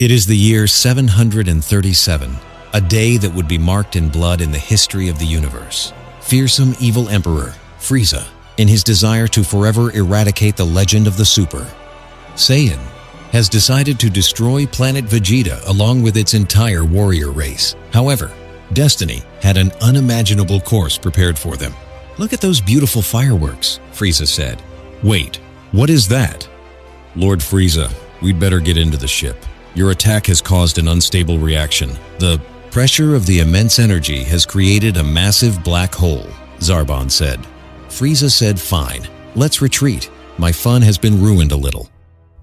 It is the year 737, a day that would be marked in blood in the history of the universe. Fearsome evil Emperor, Frieza, in his desire to forever eradicate the legend of the Super Saiyan, has decided to destroy Planet Vegeta along with its entire warrior race. However, destiny had an unimaginable course prepared for them. "Look at those beautiful fireworks," Frieza said. "Wait, what is that?" "Lord Frieza, we'd better get into the ship. Your attack has caused an unstable reaction. The pressure of the immense energy has created a massive black hole," Zarbon said. Frieza said, "Fine, let's retreat. My fun has been ruined a little."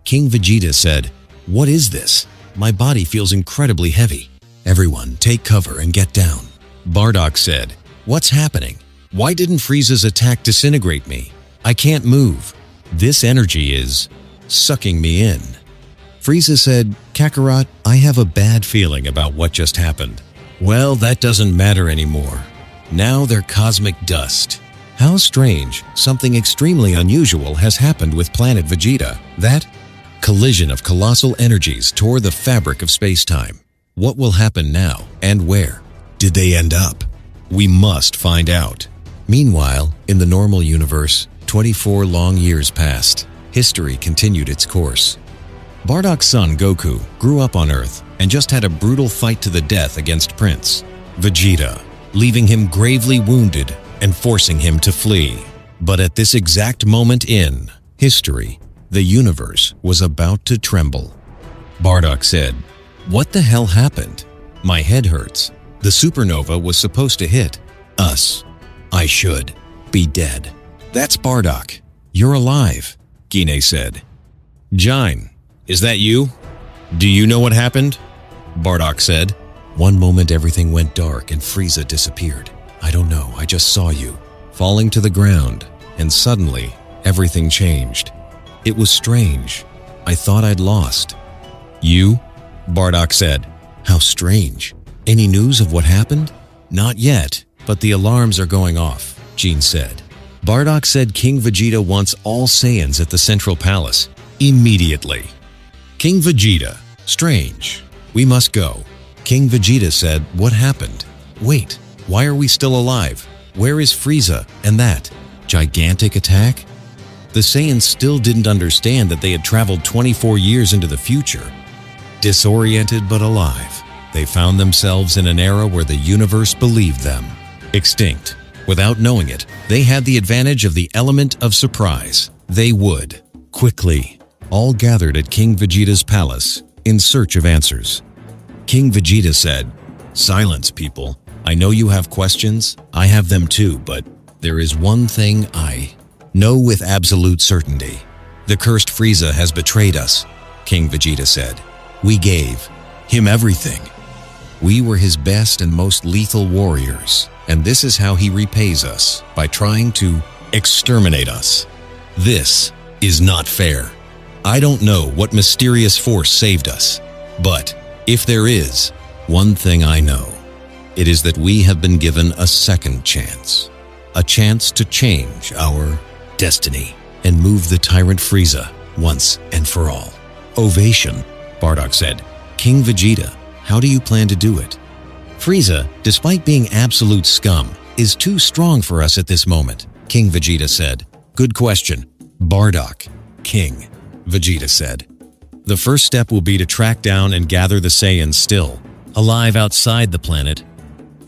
King Vegeta said, "What is this? My body feels incredibly heavy. Everyone, take cover and get down." Bardock said, "What's happening? Why didn't Frieza's attack disintegrate me? I can't move. This energy is sucking me in." Frieza said, "Kakarot, I have a bad feeling about what just happened." "Well, that doesn't matter anymore. Now they're cosmic dust." How strange, something extremely unusual has happened with Planet Vegeta. That collision of colossal energies tore the fabric of space-time. What will happen now, and where did they end up? We must find out. Meanwhile, in the normal universe, 24 long years passed. History continued its course. Bardock's son, Goku, grew up on Earth and just had a brutal fight to the death against Prince Vegeta, leaving him gravely wounded and forcing him to flee. But at this exact moment in history, the universe was about to tremble. Bardock said, "What the hell happened? My head hurts. The supernova was supposed to hit us. I should be dead." "That's Bardock. You're alive," Gine said. "Jine, is that you? Do you know what happened?" Bardock said. "One moment everything went dark and Frieza disappeared. I don't know, I just saw you falling to the ground, and suddenly everything changed. It was strange. I thought I'd lost." "You?" Bardock said. "How strange. Any news of what happened?" "Not yet, but the alarms are going off," Jean said. Bardock said King Vegeta wants all Saiyans at the Central Palace immediately. "King Vegeta, strange. We must go." King Vegeta said, "What happened? Wait, why are we still alive? Where is Frieza and that gigantic attack?" The Saiyans still didn't understand that they had traveled 24 years into the future. Disoriented but alive, they found themselves in an era where the universe believed them extinct. Without knowing it, they had the advantage of the element of surprise. They would quickly all gathered at King Vegeta's palace in search of answers. King Vegeta said, "Silence, people. I know you have questions. I have them too, but there is one thing I know with absolute certainty. The cursed Frieza has betrayed us," King Vegeta said. "We gave him everything. We were his best and most lethal warriors, and this is how he repays us, by trying to exterminate us. This is not fair. I don't know what mysterious force saved us, but if there is one thing I know, it is that we have been given a second chance. A chance to change our destiny and move the tyrant Frieza once and for all." "Ovation," Bardock said. "King Vegeta, how do you plan to do it?" "Frieza, despite being absolute scum, is too strong for us at this moment," King Vegeta said. "Good question, Bardock." King Vegeta said, "The first step will be to track down and gather the Saiyans still alive outside the planet,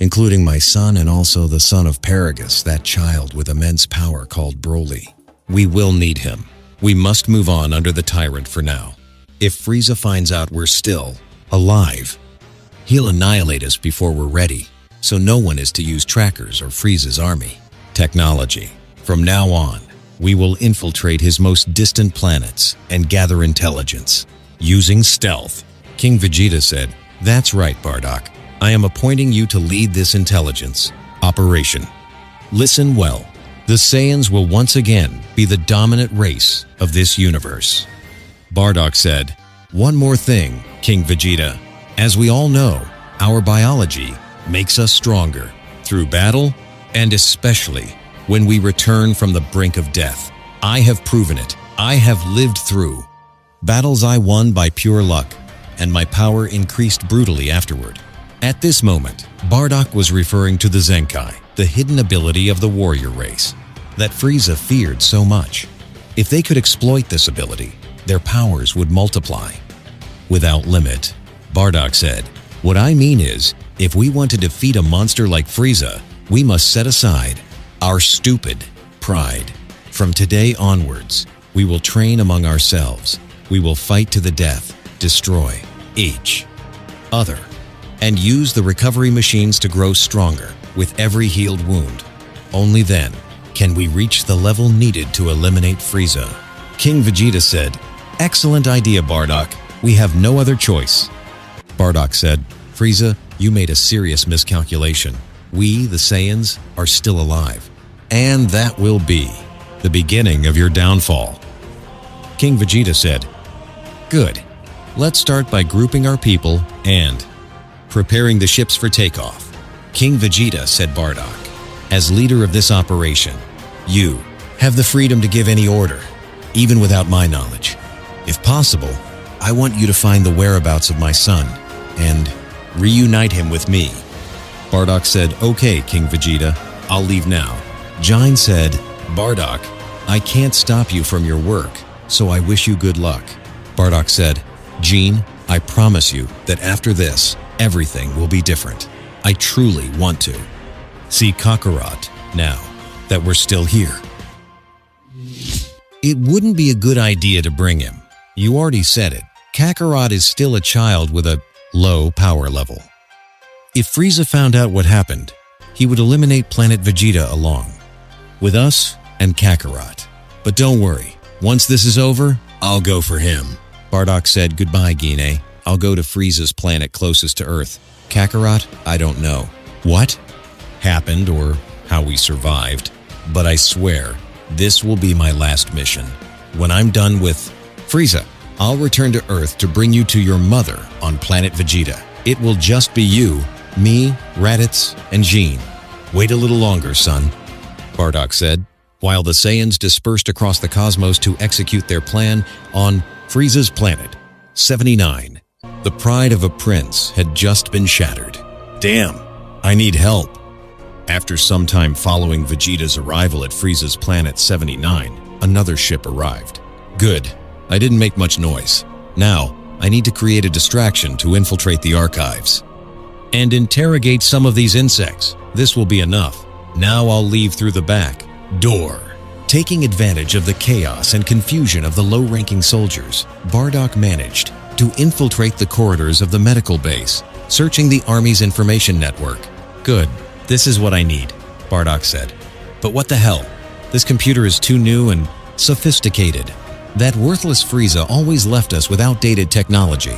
including my son and also the son of Paragus, that child with immense power called Broly. We will need him. We must move on under the tyrant for now. If Frieza finds out we're still alive, he'll annihilate us before we're ready, so no one is to use trackers or Frieza's army technology. From now on, we will infiltrate his most distant planets and gather intelligence using stealth." King Vegeta said, "That's right, Bardock. I am appointing you to lead this intelligence operation. Listen well. The Saiyans will once again be the dominant race of this universe." Bardock said, "One more thing, King Vegeta. As we all know, our biology makes us stronger through battle and especially when we return from the brink of death. I have proven it. I have lived through battles I won by pure luck and my power increased brutally afterward. At this moment, Bardock was referring to the Zenkai, the hidden ability of the warrior race, that Frieza feared so much. If they could exploit this ability, their powers would multiply. Without limit, Bardock said, "What I mean is, if we want to defeat a monster like Frieza, we must set aside our stupid pride. From today onwards, we will train among ourselves. We will fight to the death, destroy each other, and use the recovery machines to grow stronger with every healed wound. Only then can we reach the level needed to eliminate Frieza." King Vegeta said, "Excellent idea, Bardock. We have no other choice." Bardock said, "Frieza, you made a serious miscalculation. We, the Saiyans, are still alive, and that will be the beginning of your downfall." King Vegeta said, "Good. Let's start by grouping our people and preparing the ships for takeoff." King Vegeta said, "Bardock, as leader of this operation, you have the freedom to give any order, even without my knowledge. If possible, I want you to find the whereabouts of my son and reunite him with me." Bardock said, "Okay, King Vegeta, I'll leave now." Jin said, "Bardock, I can't stop you from your work, so I wish you good luck." Bardock said, "Jin, I promise you that after this, everything will be different. I truly want to see Kakarot now that we're still here." It wouldn't be a good idea to bring him. You already said it. Kakarot is still a child with a low power level. If Frieza found out what happened, he would eliminate Planet Vegeta along with us and Kakarot. But don't worry, once this is over, I'll go for him. Bardock said, "Goodbye, Guinea. I'll go to Frieza's planet closest to Earth. Kakarot, I don't know what happened or how we survived, but I swear this will be my last mission. When I'm done with Frieza, I'll return to Earth to bring you to your mother on Planet Vegeta. It will just be you, me, Raditz, and Jin. Wait a little longer, son," Bardock said, while the Saiyans dispersed across the cosmos to execute their plan on Frieza's planet, 79. The pride of a prince had just been shattered. "Damn, I need help." After some time following Vegeta's arrival at Frieza's planet 79, another ship arrived. "Good. I didn't make much noise. Now, I need to create a distraction to infiltrate the archives and interrogate some of these insects. This will be enough. Now I'll leave through the back door." Taking advantage of the chaos and confusion of the low-ranking soldiers, Bardock managed to infiltrate the corridors of the medical base, searching the Army's information network. "Good. This is what I need," Bardock said. "But what the hell? This computer is too new and sophisticated. That worthless Frieza always left us with outdated technology.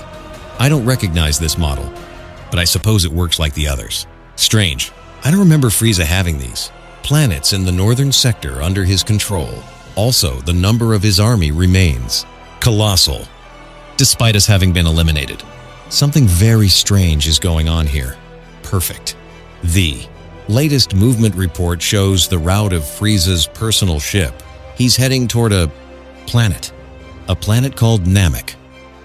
I don't recognize this model, but I suppose it works like the others. Strange. I don't remember Frieza having these planets in the northern sector under his control. Also, the number of his army remains colossal, despite us having been eliminated. Something very strange is going on here. Perfect. The latest movement report shows the route of Frieza's personal ship. He's heading toward a planet called Namek.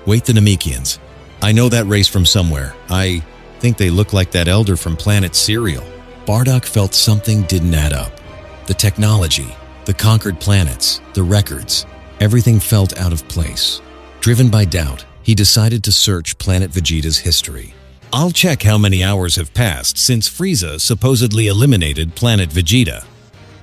Wait, the Namekians. I know that race from somewhere. I think they look like that elder from Planet Cereal." Bardock felt something didn't add up. The technology, the conquered planets, the records, everything felt out of place. Driven by doubt, he decided to search Planet Vegeta's history. "I'll check how many hours have passed since Frieza supposedly eliminated Planet Vegeta.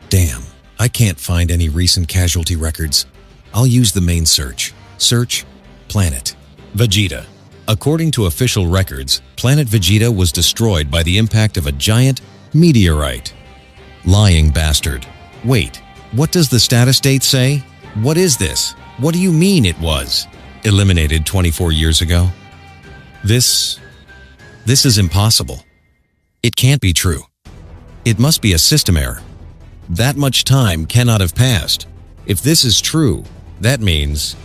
Damn, I can't find any recent casualty records. I'll use the main search. Search Planet Vegeta." According to official records, Planet Vegeta was destroyed by the impact of a giant meteorite. Lying bastard. Wait, what does the status date say? What is this? What do you mean it was eliminated 24 years ago? This is impossible. It can't be true. It must be a system error. That much time cannot have passed. If this is true, that means,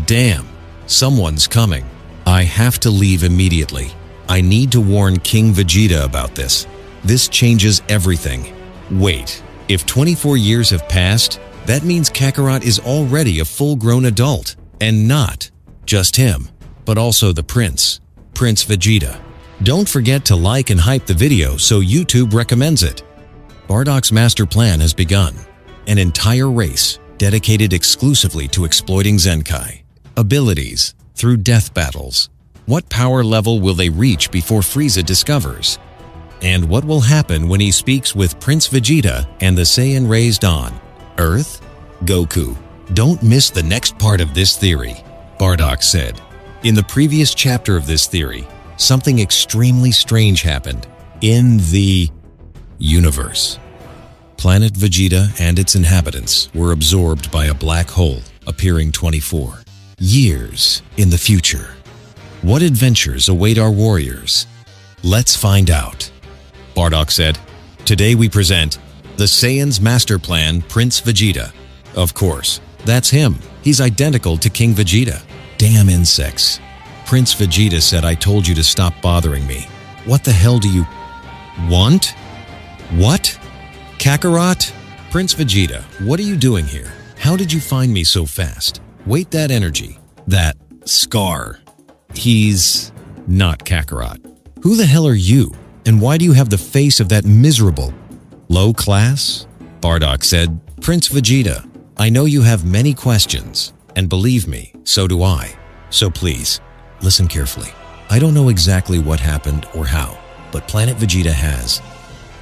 damn, someone's coming. I have to leave immediately. I need to warn King Vegeta about this. This changes everything. Wait, if 24 years have passed, that means Kakarot is already a full-grown adult, and not just him, but also the prince. Prince Vegeta. Don't forget to like and hype the video so YouTube recommends it. Bardock's master plan has begun. An entire race dedicated exclusively to exploiting Zenkai abilities through death battles. What power level will they reach before Frieza discovers? And what will happen when he speaks with Prince Vegeta and the Saiyan raised on Earth? Goku, don't miss the next part of this theory. Bardock said, in the previous chapter of this theory, something extremely strange happened in the universe. Planet Vegeta and its inhabitants were absorbed by a black hole appearing 24 years in the future. What adventures await our warriors? Let's find out. Bardock said, today we present the Saiyans' master plan, Prince Vegeta. Of course, that's him. He's identical to King Vegeta. Damn insects. Prince Vegeta said I told you to stop bothering me. What the hell do you want? What? Kakarot? Prince Vegeta, what are you doing here? How did you find me so fast? Wait, that energy. That scar. He's not Kakarot. Who the hell are you? And why do you have the face of that miserable low class? Bardock said, Prince Vegeta, I know you have many questions, and believe me, so do I. So please, listen carefully. I don't know exactly what happened or how, but Planet Vegeta has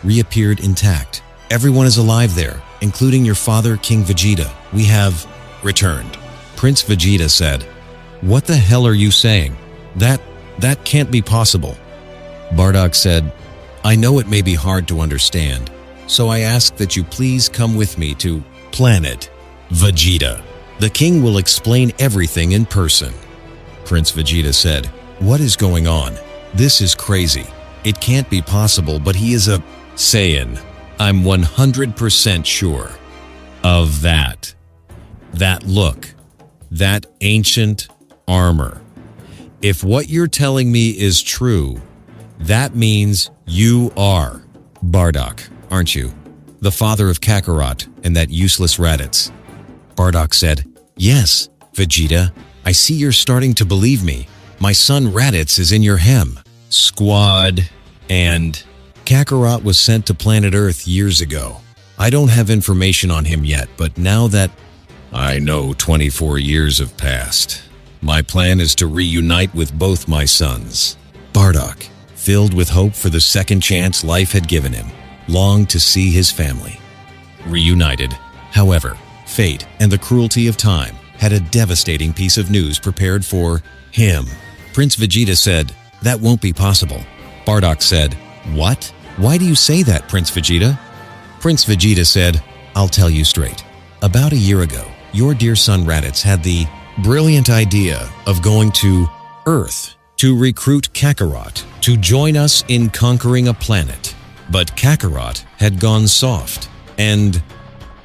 reappeared intact. Everyone is alive there, including your father, King Vegeta. We have returned. Prince Vegeta said, what the hell are you saying? That can't be possible. Bardock said, I know it may be hard to understand, so I ask that you please come with me to Planet Vegeta. The king will explain everything in person. Prince Vegeta said, what is going on? This is crazy. It can't be possible, but he is a Saiyan. I'm 100% sure of that. That look. That ancient armor. If what you're telling me is true, that means you are Bardock, aren't you? The father of Kakarot and that useless Raditz. Bardock said, yes, Vegeta, I see you're starting to believe me. My son Raditz is in your hem. Squad and Kakarot was sent to planet Earth years ago. I don't have information on him yet, but now that I know 24 years have passed, my plan is to reunite with both my sons. Bardock, filled with hope for the second chance life had given him, longed to see his family reunited. However, fate and the cruelty of time had a devastating piece of news prepared for him. Prince Vegeta said, that won't be possible. Bardock said, what? Why do you say that, Prince Vegeta? Prince Vegeta said, I'll tell you straight. About a year ago, your dear son Raditz had the brilliant idea of going to Earth to recruit Kakarot to join us in conquering a planet. But Kakarot had gone soft and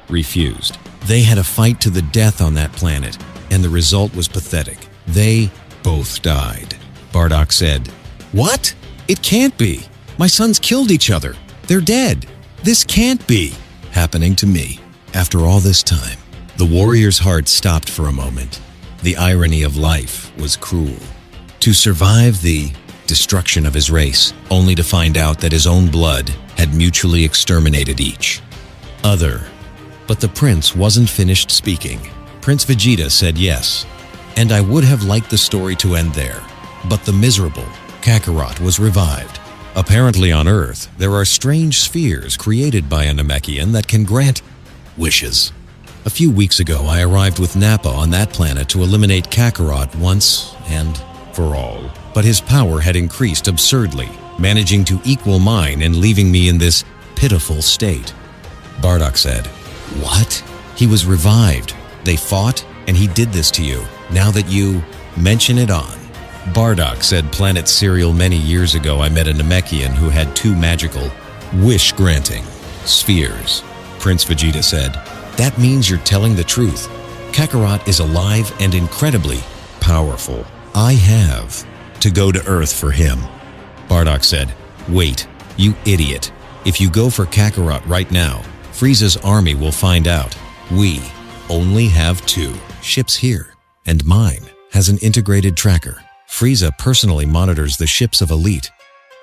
refused. They had a fight to the death on that planet, and the result was pathetic. They both died. Bardock said, what? It can't be. My sons killed each other. They're dead. This can't be happening to me. After all this time, the warrior's heart stopped for a moment. The irony of life was cruel. To survive the destruction of his race, only to find out that his own blood had mutually exterminated each other. But the prince wasn't finished speaking. Prince Vegeta said yes, and I would have liked the story to end there. But the miserable Kakarot was revived. Apparently on Earth, there are strange spheres created by a Namekian that can grant wishes. A few weeks ago, I arrived with Nappa on that planet to eliminate Kakarot once and for all. But his power had increased absurdly, managing to equal mine and leaving me in this pitiful state. Bardock said, what? He was revived. They fought, and he did this to you, now that you mention it on. Bardock said Planet Cereal many years ago I met a Namekian who had 2 magical, wish-granting spheres. Prince Vegeta said, that means you're telling the truth. Kakarot is alive and incredibly powerful. I have to go to Earth for him. Bardock said, wait, you idiot. If you go for Kakarot right now, Frieza's army will find out. We only have 2 ships here, and mine has an integrated tracker. Frieza personally monitors the ships of elite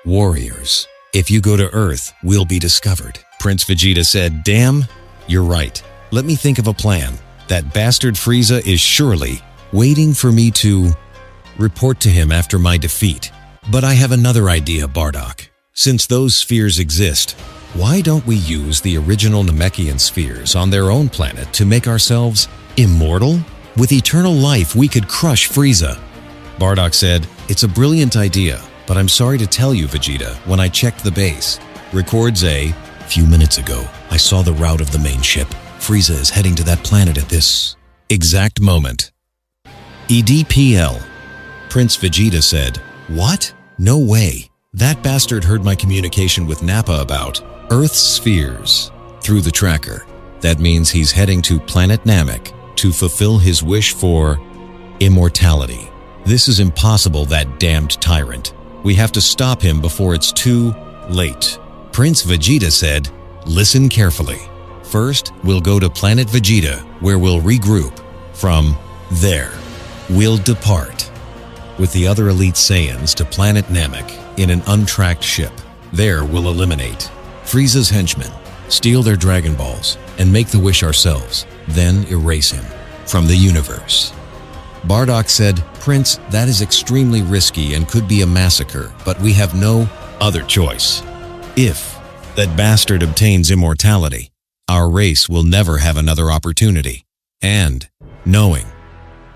warriors. If you go to Earth, we'll be discovered. Prince Vegeta said, damn, you're right. Let me think of a plan. That bastard Frieza is surely waiting for me to report to him after my defeat. But I have another idea, Bardock. Since those spheres exist, why don't we use the original Namekian spheres on their own planet to make ourselves immortal? With eternal life, we could crush Frieza. Bardock said, it's a brilliant idea, but I'm sorry to tell you, Vegeta, when I checked the base, records a few minutes ago, I saw the route of the main ship. Frieza is heading to that planet at this exact moment. EDPL. Prince Vegeta said, what? No way. That bastard heard my communication with Nappa about Earth's spheres through the tracker. That means he's heading to Planet Namek to fulfill his wish for immortality. This is impossible, that damned tyrant. We have to stop him before it's too late. Prince Vegeta said, listen carefully. First, we'll go to Planet Vegeta, where we'll regroup. From there, we'll depart with the other elite Saiyans to Planet Namek in an untracked ship. There, we'll eliminate Frieza's henchmen, steal their Dragon Balls, and make the wish ourselves, then erase him from the universe. Bardock said, Prince, that is extremely risky and could be a massacre, but we have no other choice. If that bastard obtains immortality, our race will never have another opportunity. And, knowing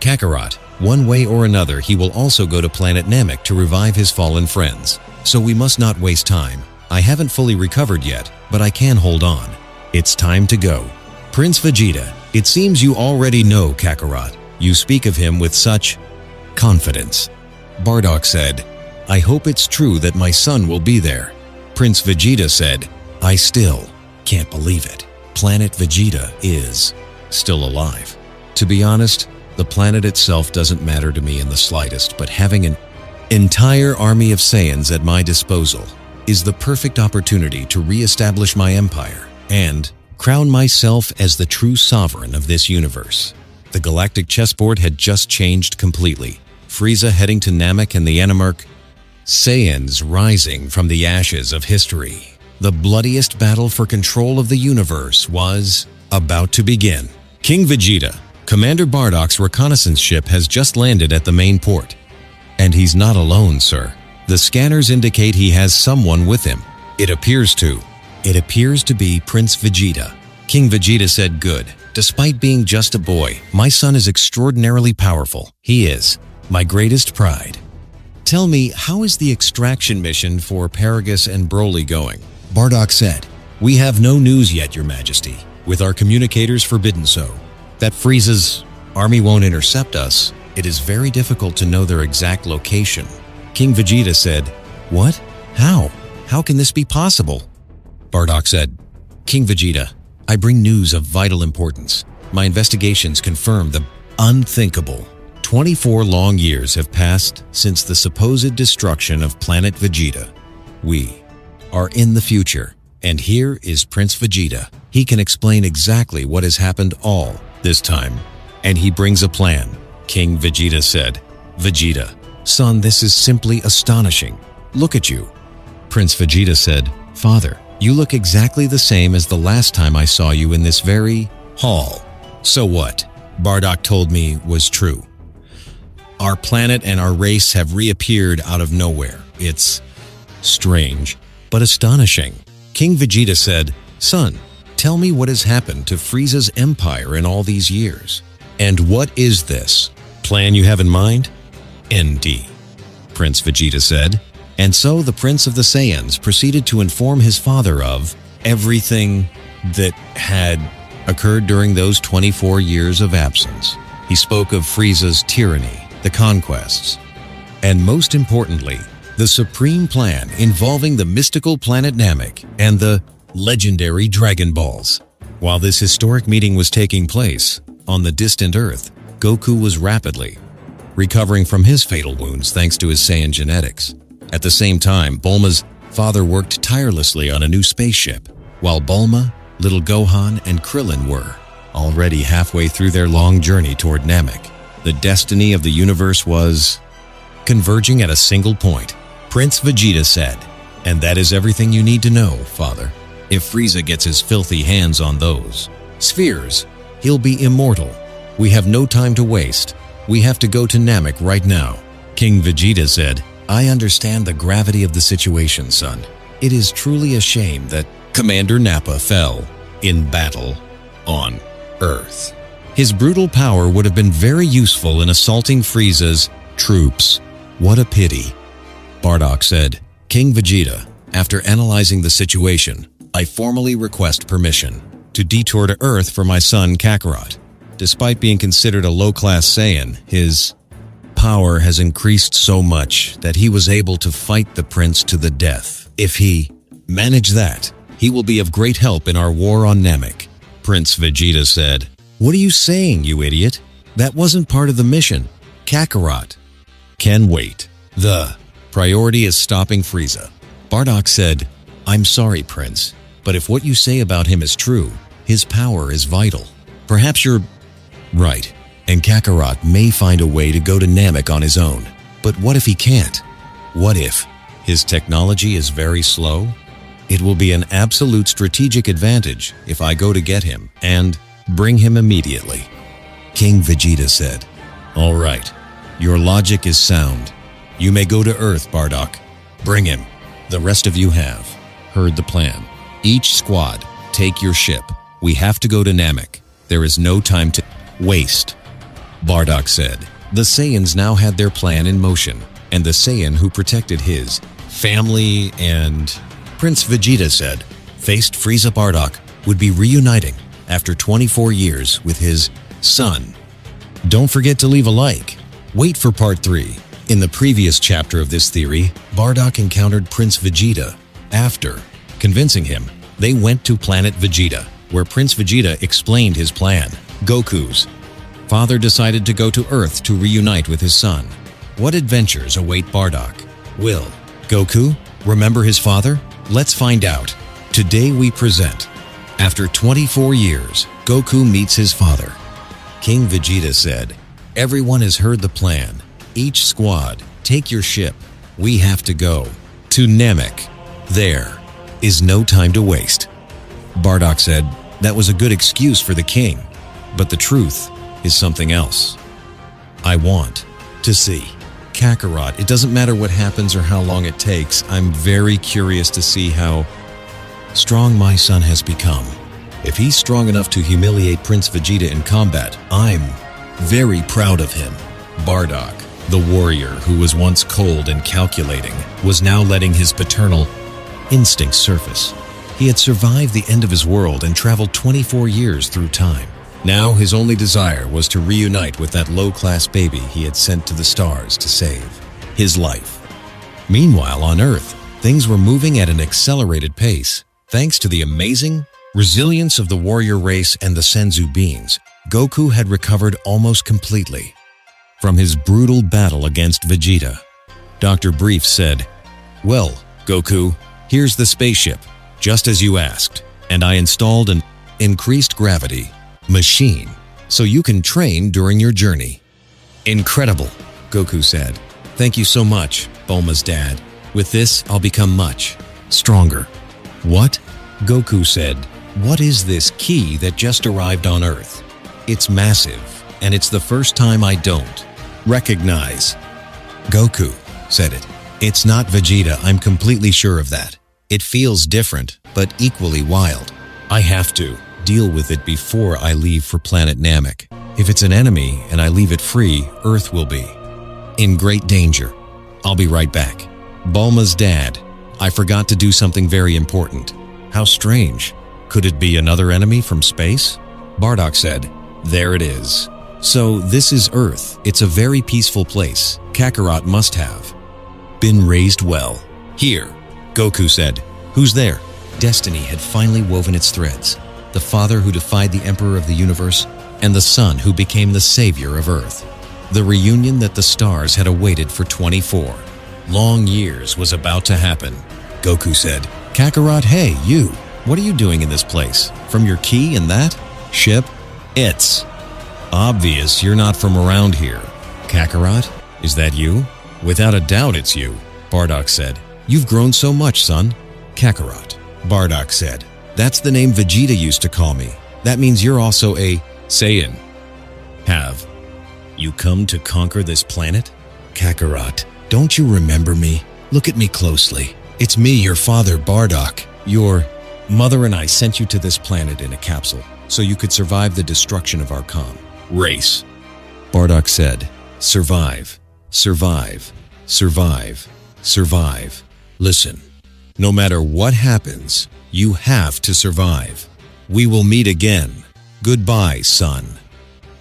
Kakarot, one way or another he will also go to Planet Namek to revive his fallen friends. So we must not waste time. I haven't fully recovered yet, but I can hold on. It's time to go. Prince Vegeta, it seems you already know Kakarot. You speak of him with such confidence. Bardock said, I hope it's true that my son will be there. Prince Vegeta said, I still can't believe it. Planet Vegeta is still alive. To be honest, the planet itself doesn't matter to me in the slightest, but having an entire army of Saiyans at my disposal is the perfect opportunity to re-establish my empire and crown myself as the true sovereign of this universe. The galactic chessboard had just changed completely. Frieza heading to Namek and the Animarch Saiyans rising from the ashes of history. The bloodiest battle for control of the universe was about to begin. King Vegeta, Commander Bardock's reconnaissance ship has just landed at the main port. And he's not alone, sir. The scanners indicate he has someone with him. It appears to be Prince Vegeta. King Vegeta said, good. Despite being just a boy, my son is extraordinarily powerful. He is my greatest pride. Tell me, how is the extraction mission for Paragus and Broly going? Bardock said, we have no news yet, Your Majesty, with our communicators forbidden so. That Frieza's army won't intercept us, it is very difficult to know their exact location. King Vegeta said, what? How? How can this be possible? Bardock said, King Vegeta, I bring news of vital importance. My investigations confirm the unthinkable. 24 long years have passed since the supposed destruction of Planet Vegeta. We are in the future, and here is Prince Vegeta. He can explain exactly what has happened all this time, and he brings a plan. King Vegeta said, Vegeta, son, this is simply astonishing. Look at you. Prince Vegeta said, Father, you look exactly the same as the last time I saw you in this very hall. So what? Bardock told me was true. Our planet and our race have reappeared out of nowhere. It's strange, but astonishing. King Vegeta said, Son, tell me what has happened to Frieza's empire in all these years. And what is this plan you have in mind? ND, Prince Vegeta said. And so the Prince of the Saiyans proceeded to inform his father of everything that had occurred during those 24 years of absence. He spoke of Frieza's tyranny, the conquests, and most importantly, the supreme plan involving the mystical planet Namek and the legendary Dragon Balls. While this historic meeting was taking place on the distant Earth, Goku was rapidly recovering from his fatal wounds thanks to his Saiyan genetics. At the same time, Bulma's father worked tirelessly on a new spaceship, while Bulma, little Gohan, and Krillin were already halfway through their long journey toward Namek. The destiny of the universe was converging at a single point. Prince Vegeta said, "And that is everything you need to know, Father. If Frieza gets his filthy hands on those spheres, he'll be immortal. We have no time to waste. We have to go to Namek right now." King Vegeta said, "I understand the gravity of the situation, son. It is truly a shame that Commander Nappa fell in battle on Earth. His brutal power would have been very useful in assaulting Frieza's troops. What a pity." Bardock said, "King Vegeta, after analyzing the situation, I formally request permission to detour to Earth for my son Kakarot. Despite being considered a low-class Saiyan, his power has increased so much that he was able to fight the prince to the death. If he manage that, he will be of great help in our war on Namek." Prince Vegeta said, "What are you saying, you idiot? That wasn't part of the mission. Kakarot can wait. The priority is stopping Frieza." Bardock said, "I'm sorry, Prince, but if what you say about him is true, his power is vital. Perhaps you're right, and Kakarot may find a way to go to Namek on his own. But what if he can't? What if his technology is very slow? It will be an absolute strategic advantage if I go to get him and bring him immediately." King Vegeta said, "All right, your logic is sound. You may go to Earth, Bardock. Bring him. The rest of you have heard the plan. Each squad, take your ship. We have to go to Namek. There is no time to waste." Bardock said, "The Saiyans now had their plan in motion, and the Saiyan who protected his family and..." Prince Vegeta said, "faced Frieza Bardock would be reuniting after 24 years with his son." Don't forget to leave a like. Wait for part 3. In the previous chapter of this theory, Bardock encountered Prince Vegeta. After convincing him, they went to Planet Vegeta, where Prince Vegeta explained his plan. Goku's father decided to go to Earth to reunite with his son. What adventures await Bardock? Will Goku remember his father? Let's find out. Today we present, after 24 years, Goku meets his father. King Vegeta said, "Everyone has heard the plan. Each squad, take your ship. We have to go to Namek. There is no time to waste." Bardock said, "That was a good excuse for the king, but the truth is something else. I want to see Kakarot. It doesn't matter what happens or how long it takes. I'm very curious to see how strong my son has become. If he's strong enough to humiliate Prince Vegeta in combat, I'm very proud of him." Bardock, the warrior who was once cold and calculating, was now letting his paternal instincts surface. He had survived the end of his world and traveled 24 years through time. Now his only desire was to reunite with that low-class baby he had sent to the stars to save his life. Meanwhile, on Earth, things were moving at an accelerated pace. Thanks to the amazing resilience of the warrior race and the Senzu beings, Goku had recovered almost completely from his brutal battle against Vegeta. Dr. Brief said, "Well, Goku, here's the spaceship, just as you asked, and I installed an increased gravity machine so you can train during your journey." "Incredible," Goku said. "Thank you so much, Bulma's dad. With this, I'll become much stronger." "What?" Goku said. "What is this key that just arrived on Earth? It's massive, and it's the first time I don't recognize." Goku said it. "It's not Vegeta, I'm completely sure of that. It feels different, but equally wild. I have to deal with it before I leave for planet Namek. If it's an enemy and I leave it free, Earth will be in great danger. I'll be right back." Bulma's dad, "I forgot to do something very important." "How strange. Could it be another enemy from space?" Bardock said, "There it is. So this is Earth. It's a very peaceful place. Kakarot must have been raised well." "Here," Goku said. "Who's there?" Destiny had finally woven its threads. The father who defied the Emperor of the universe, and the son who became the savior of Earth. The reunion that the stars had awaited for 24 long years was about to happen. Goku said, "Kakarot, hey, you! What are you doing in this place? From your key and that ship? It's obvious you're not from around here. Kakarot, is that you?" Without a doubt it's you, Bardock said. You've grown so much, son. Kakarot. Bardock said. That's the name Vegeta used to call me. That means you're also a Saiyan. Have you come to conquer this planet? Kakarot, don't you remember me? Look at me closely. It's me, your father, Bardock. Your mother and I sent you to this planet in a capsule so you could survive the destruction of our race. Bardock said, survive, survive, survive, survive. Listen, no matter what happens, you have to survive. We will meet again. Goodbye, son.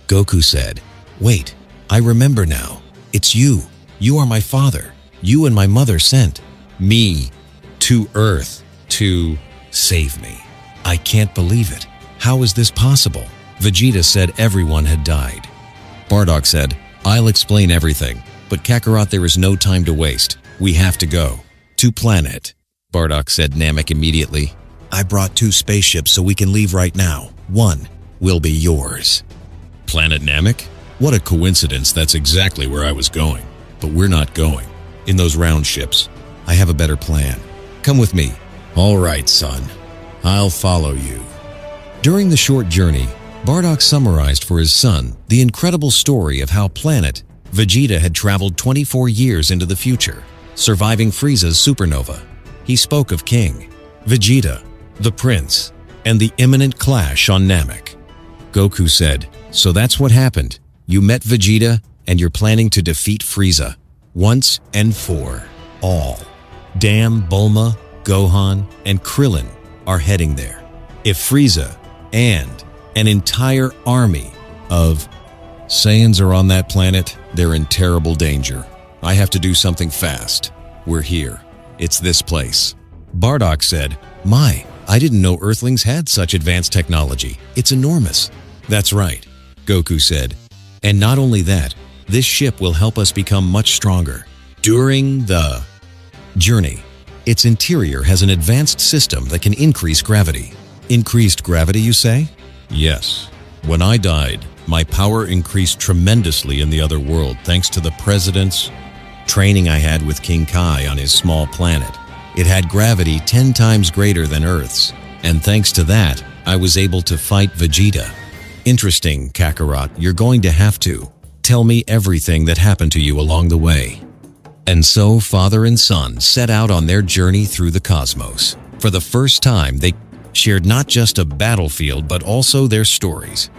Goku said, wait, I remember now. It's you. You are my father. You and my mother sent me to Earth to save me. I can't believe it. How is this possible? Vegeta said everyone had died. Bardock said, I'll explain everything, but Kakarot, there is no time to waste. We have to go. To planet. Bardock said Namek immediately. I brought 2 spaceships so we can leave right now. 1 will be yours. Planet Namek? What a coincidence, that's exactly where I was going. But we're not going. In those round ships. I have a better plan. Come with me. All right, son. I'll follow you. During the short journey, Bardock summarized for his son the incredible story of how Planet Vegeta had traveled 24 years into the future, surviving Frieza's supernova. He spoke of King Vegeta, the Prince, and the imminent clash on Namek. Goku said, so that's what happened. You met Vegeta, and you're planning to defeat Frieza, once and for all. Damn, Bulma, Gohan, and Krillin are heading there. If Frieza and an entire army of Saiyans are on that planet, they're in terrible danger. I have to do something fast. We're here. It's this place. Bardock said, my, I didn't know Earthlings had such advanced technology. It's enormous. That's right, Goku said. And not only that, this ship will help us become much stronger. During the journey, its interior has an advanced system that can increase gravity. Increased gravity, you say? Yes. When I died, my power increased tremendously in the other world thanks to the President's training I had with King Kai on his small planet. It had gravity 10 times greater than Earth's, and thanks to that, I was able to fight Vegeta. Interesting, Kakarot, you're going to have to tell me everything that happened to you along the way. And so father and son set out on their journey through the cosmos. For the first time, they shared not just a battlefield, but also their stories.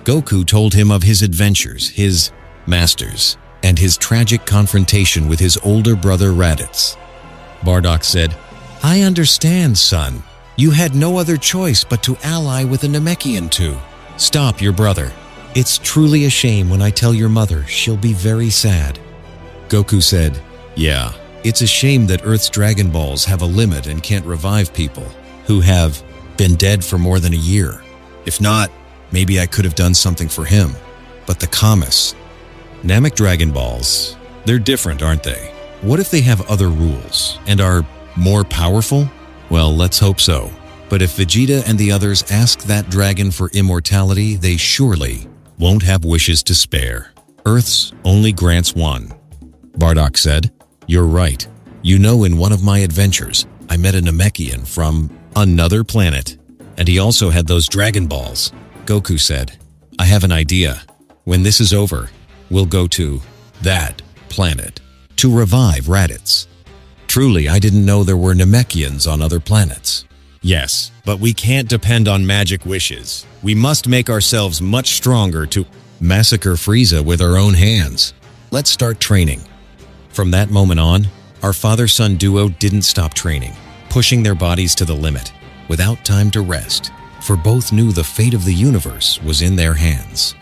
Goku told him of his adventures, his masters, and his tragic confrontation with his older brother Raditz. Bardock said, I understand, son. You had no other choice but to ally with a Namekian too. Stop your brother. It's truly a shame when I tell your mother. She'll be very sad. Goku said, yeah, it's a shame that Earth's Dragon Balls have a limit and can't revive people who have been dead for more than a year. If not, maybe I could have done something for him. But the Kamis, Namek Dragon Balls, they're different, aren't they? What if they have other rules and are more powerful? Well, let's hope so. But if Vegeta and the others ask that dragon for immortality, they surely won't have wishes to spare. Earth's only grants one. Bardock said, you're right. You know, in one of my adventures, I met a Namekian from another planet, and he also had those Dragon Balls. Goku said, I have an idea. When this is over, we'll go to that planet to revive Raditz. Truly, I didn't know there were Namekians on other planets. Yes, but we can't depend on magic wishes. We must make ourselves much stronger to massacre Frieza with our own hands. Let's start training. From that moment on, our father-son duo didn't stop training, pushing their bodies to the limit, without time to rest, for both knew the fate of the universe was in their hands.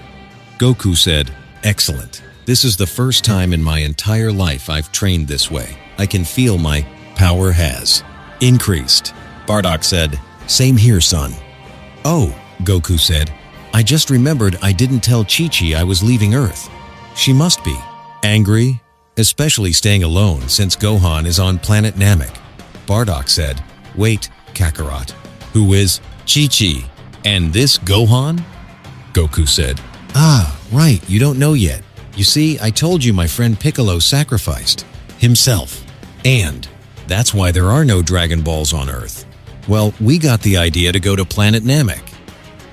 Goku said, excellent. This is the first time in my entire life I've trained this way. I can feel my power has increased. Bardock said, same here, son. Oh, Goku said, I just remembered I didn't tell Chi-Chi I was leaving Earth. She must be angry, especially staying alone since Gohan is on planet Namek. Bardock said, wait, Kakarot, who is Chi-Chi and this Gohan? Goku said, ah, right, you don't know yet. You see, I told you my friend Piccolo sacrificed himself. And that's why there are no Dragon Balls on Earth. Well, we got the idea to go to Planet Namek.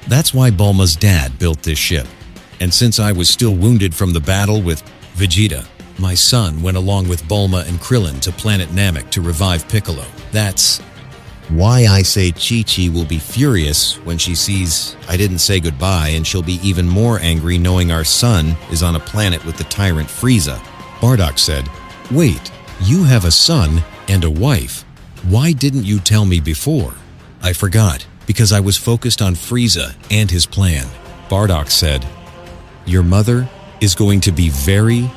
That's why Bulma's dad built this ship. And since I was still wounded from the battle with Vegeta, my son went along with Bulma and Krillin to Planet Namek to revive Piccolo. That's why I say Chi-Chi will be furious when she sees I didn't say goodbye, and she'll be even more angry knowing our son is on a planet with the tyrant Frieza. Bardock said, "Wait, you have a son and a wife. Why didn't you tell me before?" "I forgot, because I was focused on Frieza and his plan." Bardock said, "Your mother is going to be very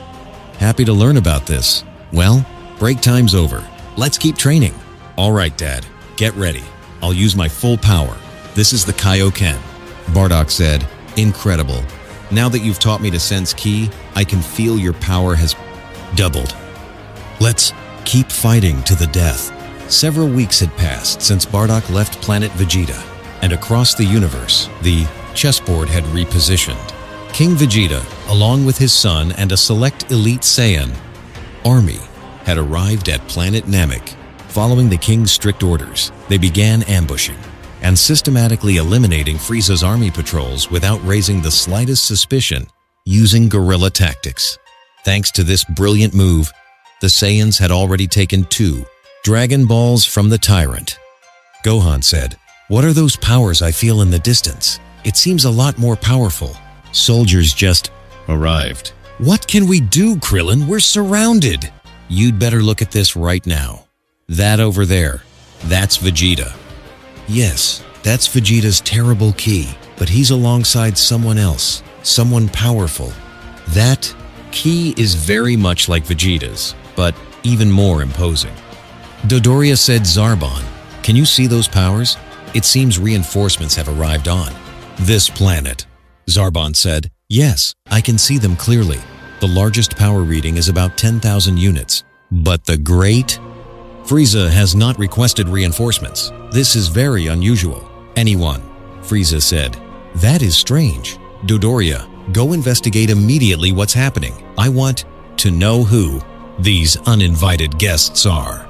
happy to learn about this. Well, break time's over. Let's keep training." "All right, Dad. Get ready. I'll use my full power. This is the Kaioken." Bardock said, "Incredible. Now that you've taught me to sense ki, I can feel your power has doubled. Let's keep fighting to the death." Several weeks had passed since Bardock left Planet Vegeta, and across the universe, the chessboard had repositioned. King Vegeta, along with his son and a select elite Saiyan army, had arrived at Planet Namek. Following the king's strict orders, they began ambushing and systematically eliminating Frieza's army patrols without raising the slightest suspicion, using guerrilla tactics. Thanks to this brilliant move, the Saiyans had already taken 2 Dragon Balls from the tyrant. Gohan said, "What are those powers I feel in the distance? It seems a lot more powerful." "Soldiers just arrived." "What can we do, Krillin? We're surrounded." "You'd better look at this right now. That over there, that's Vegeta." "Yes, that's Vegeta's terrible ki, but he's alongside someone else, someone powerful. That ki is very much like Vegeta's, but even more imposing." Dodoria said, "Zarbon, can you see those powers? It seems reinforcements have arrived on this planet." Zarbon said, "Yes, I can see them clearly. The largest power reading is about 10,000 units. But the great Frieza has not requested reinforcements. This is very unusual." "Anyone," Frieza said. "That is strange. Dodoria, go investigate immediately what's happening. I want to know who these uninvited guests are."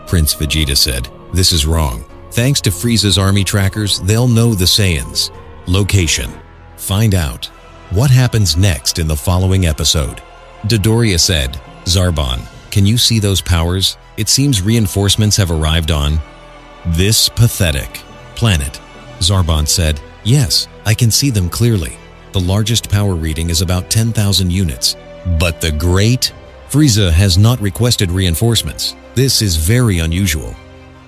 Prince Vegeta said, "This is wrong. Thanks to Frieza's army trackers, they'll know the Saiyans. Location. Find out what happens next in the following episode." Dodoria said, "Zarbon, can you see those powers? It seems reinforcements have arrived on this pathetic planet." Zarbon said, "Yes, I can see them clearly. The largest power reading is about 10,000 units. But the great Frieza has not requested reinforcements. This is very unusual."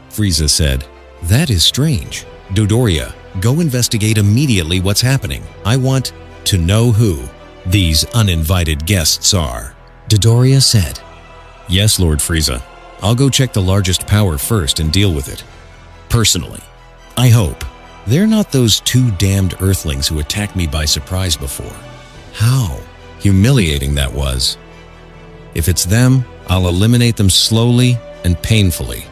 Frieza said, "That is strange. Dodoria, go investigate immediately what's happening. I want to know who these uninvited guests are." Dodoria said, "Yes, Lord Frieza. I'll go check the largest power first and deal with it personally. I hope they're not those 2 damned Earthlings who attacked me by surprise before. How humiliating that was. If it's them, I'll eliminate them slowly and painfully."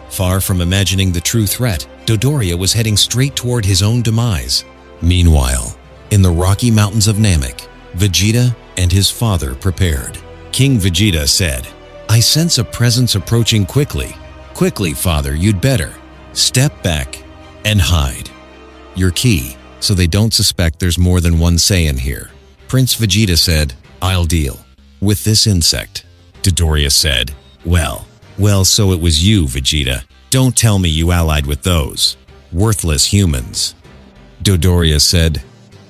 Far from imagining the true threat, Dodoria was heading straight toward his own demise. Meanwhile, in the Rocky Mountains of Namek, Vegeta and his father prepared. King Vegeta said, "I sense a presence approaching quickly. Quickly, father, you'd better step back and hide your ki so they don't suspect there's more than one Saiyan here." Prince Vegeta said, "I'll deal with this insect." Dodoria said, Well, so it was you, Vegeta. Don't tell me you allied with those worthless humans." Dodoria said,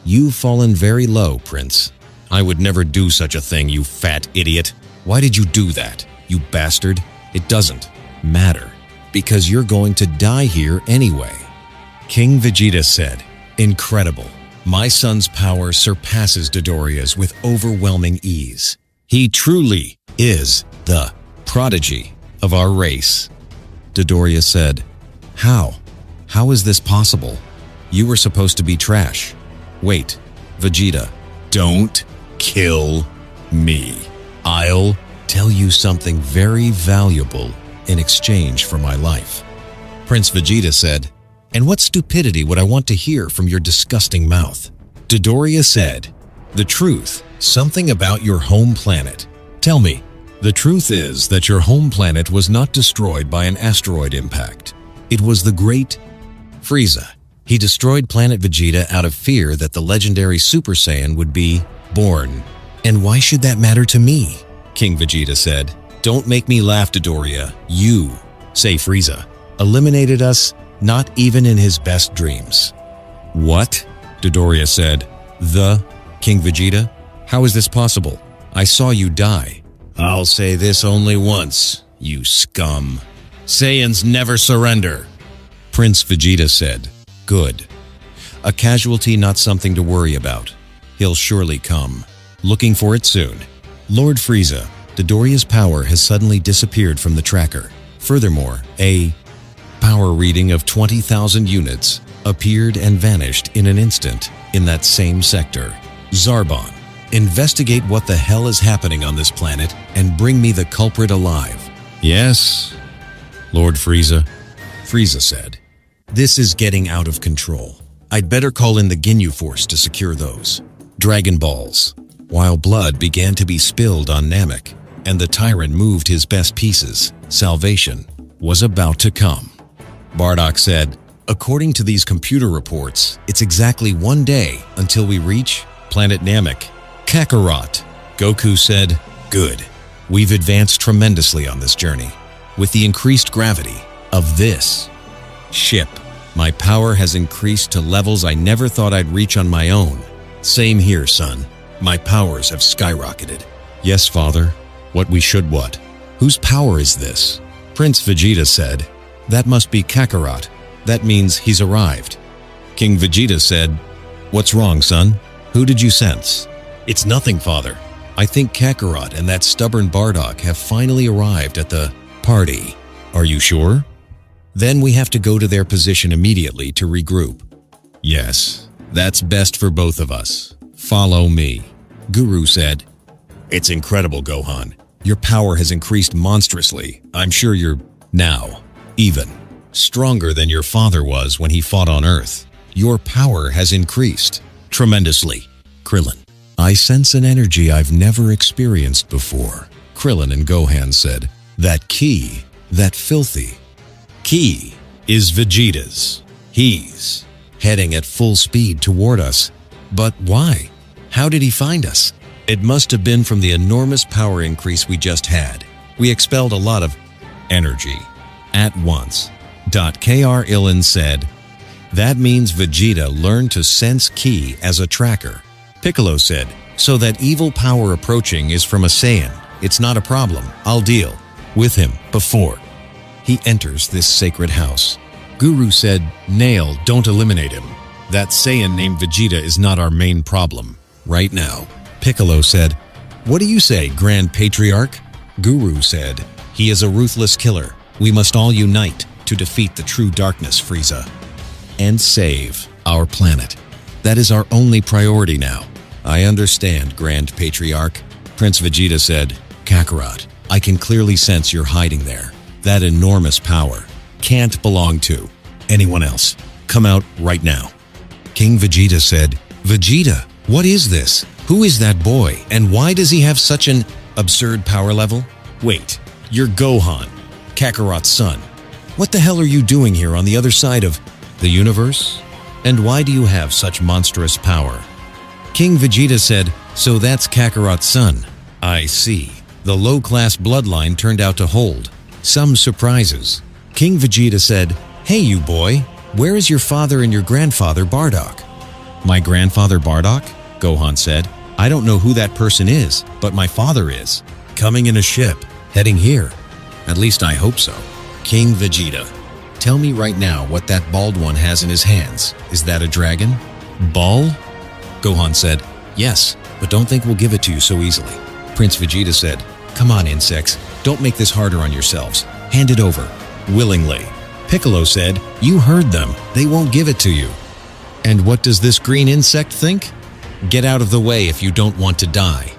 "You've fallen very low, Prince. I would never do such a thing, you fat idiot. Why did you do that, you bastard? It doesn't matter, because you're going to die here anyway." King Vegeta said, "Incredible. My son's power surpasses Dodoria's with overwhelming ease. He truly is the prodigy of our race." Dodoria said, How? How is this possible? You were supposed to be trash." "Wait, Vegeta, don't kill me. I'll tell you something very valuable in exchange for my life." Prince Vegeta said, "And what stupidity would I want to hear from your disgusting mouth?" Dodoria said, The truth, something about your home planet. Tell me. The truth is that your home planet was not destroyed by an asteroid impact. It was the great Frieza. He destroyed Planet Vegeta out of fear that the legendary Super Saiyan would be born. And why should that matter to me? King Vegeta said. Don't make me laugh, Dodoria. You, say Frieza, eliminated us not even in his best dreams. What? Dodoria said. King Vegeta? How is this possible? I saw you die. I'll say this only once, you scum. Saiyans never surrender. Prince Vegeta said. Good. A casualty, not something to worry about. He'll surely come. Looking for it soon. Lord Frieza, Dodoria's power has suddenly disappeared from the tracker. Furthermore, a power reading of 20,000 units appeared and vanished in an instant in that same sector. Zarbon, investigate what the hell is happening on this planet and bring me the culprit alive. Yes, Lord Frieza. Frieza said. This is getting out of control. I'd better call in the Ginyu Force to secure those. Dragon Balls. While blood began to be spilled on Namek, and the tyrant moved his best pieces, salvation was about to come. Bardock said, according to these computer reports, it's exactly 1 day until we reach Planet Namek. Kakarot. Goku said, good. We've advanced tremendously on this journey. With the increased gravity of this ship, my power has increased to levels I never thought I'd reach on my own. Same here, son. My powers have skyrocketed. Yes, father. What? Whose power is this? Prince Vegeta said, that must be Kakarot. That means he's arrived. King Vegeta said, what's wrong, son? Who did you sense? It's nothing, father. I think Kakarot and that stubborn Bardock have finally arrived at the party. Are you sure? Then we have to go to their position immediately to regroup. Yes, that's best for both of us. Follow me. Guru said, it's incredible, Gohan. Your power has increased monstrously. I'm sure you're now even stronger than your father was when he fought on Earth. Your power has increased tremendously. Krillin, I sense an energy I've never experienced before. Krillin and Gohan said, that ki, that filthy ki, is Vegeta's. He's heading at full speed toward us. But why? How did he find us? It must have been from the enormous power increase we just had. We expelled a lot of energy at once. Kr Illin said, that means Vegeta learned to sense ki as a tracker. Piccolo said, so that evil power approaching is from a Saiyan. It's not a problem. I'll deal with him before he enters this sacred house. Guru said, Nail, don't eliminate him. That Saiyan named Vegeta is not our main problem right now. Piccolo said, what do you say, Grand Patriarch? Guru said, he is a ruthless killer. We must all unite to defeat the true darkness, Frieza, and save our planet. That is our only priority now. I understand, Grand Patriarch. Prince Vegeta said, Kakarot, I can clearly sense you're hiding there. That enormous power can't belong to anyone else. Come out right now. King Vegeta said, Vegeta, what is this? Who is that boy, and why does he have such an absurd power level? Wait, you're Gohan, Kakarot's son. What the hell are you doing here on the other side of the universe? And why do you have such monstrous power? King Vegeta said, so that's Kakarot's son. I see. The low-class bloodline turned out to hold some surprises. King Vegeta said, hey you boy, where is your father and your grandfather Bardock? My grandfather Bardock? Gohan said, I don't know who that person is, but my father is. Coming in a ship, heading here. At least I hope so. King Vegeta, tell me right now what that bald one has in his hands. Is that a dragon? Ball? Gohan said, yes, but don't think we'll give it to you so easily. Prince Vegeta said, come on, insects, don't make this harder on yourselves. Hand it over. Willingly. Piccolo said, you heard them. They won't give it to you. And what does this green insect think? Get out of the way if you don't want to die.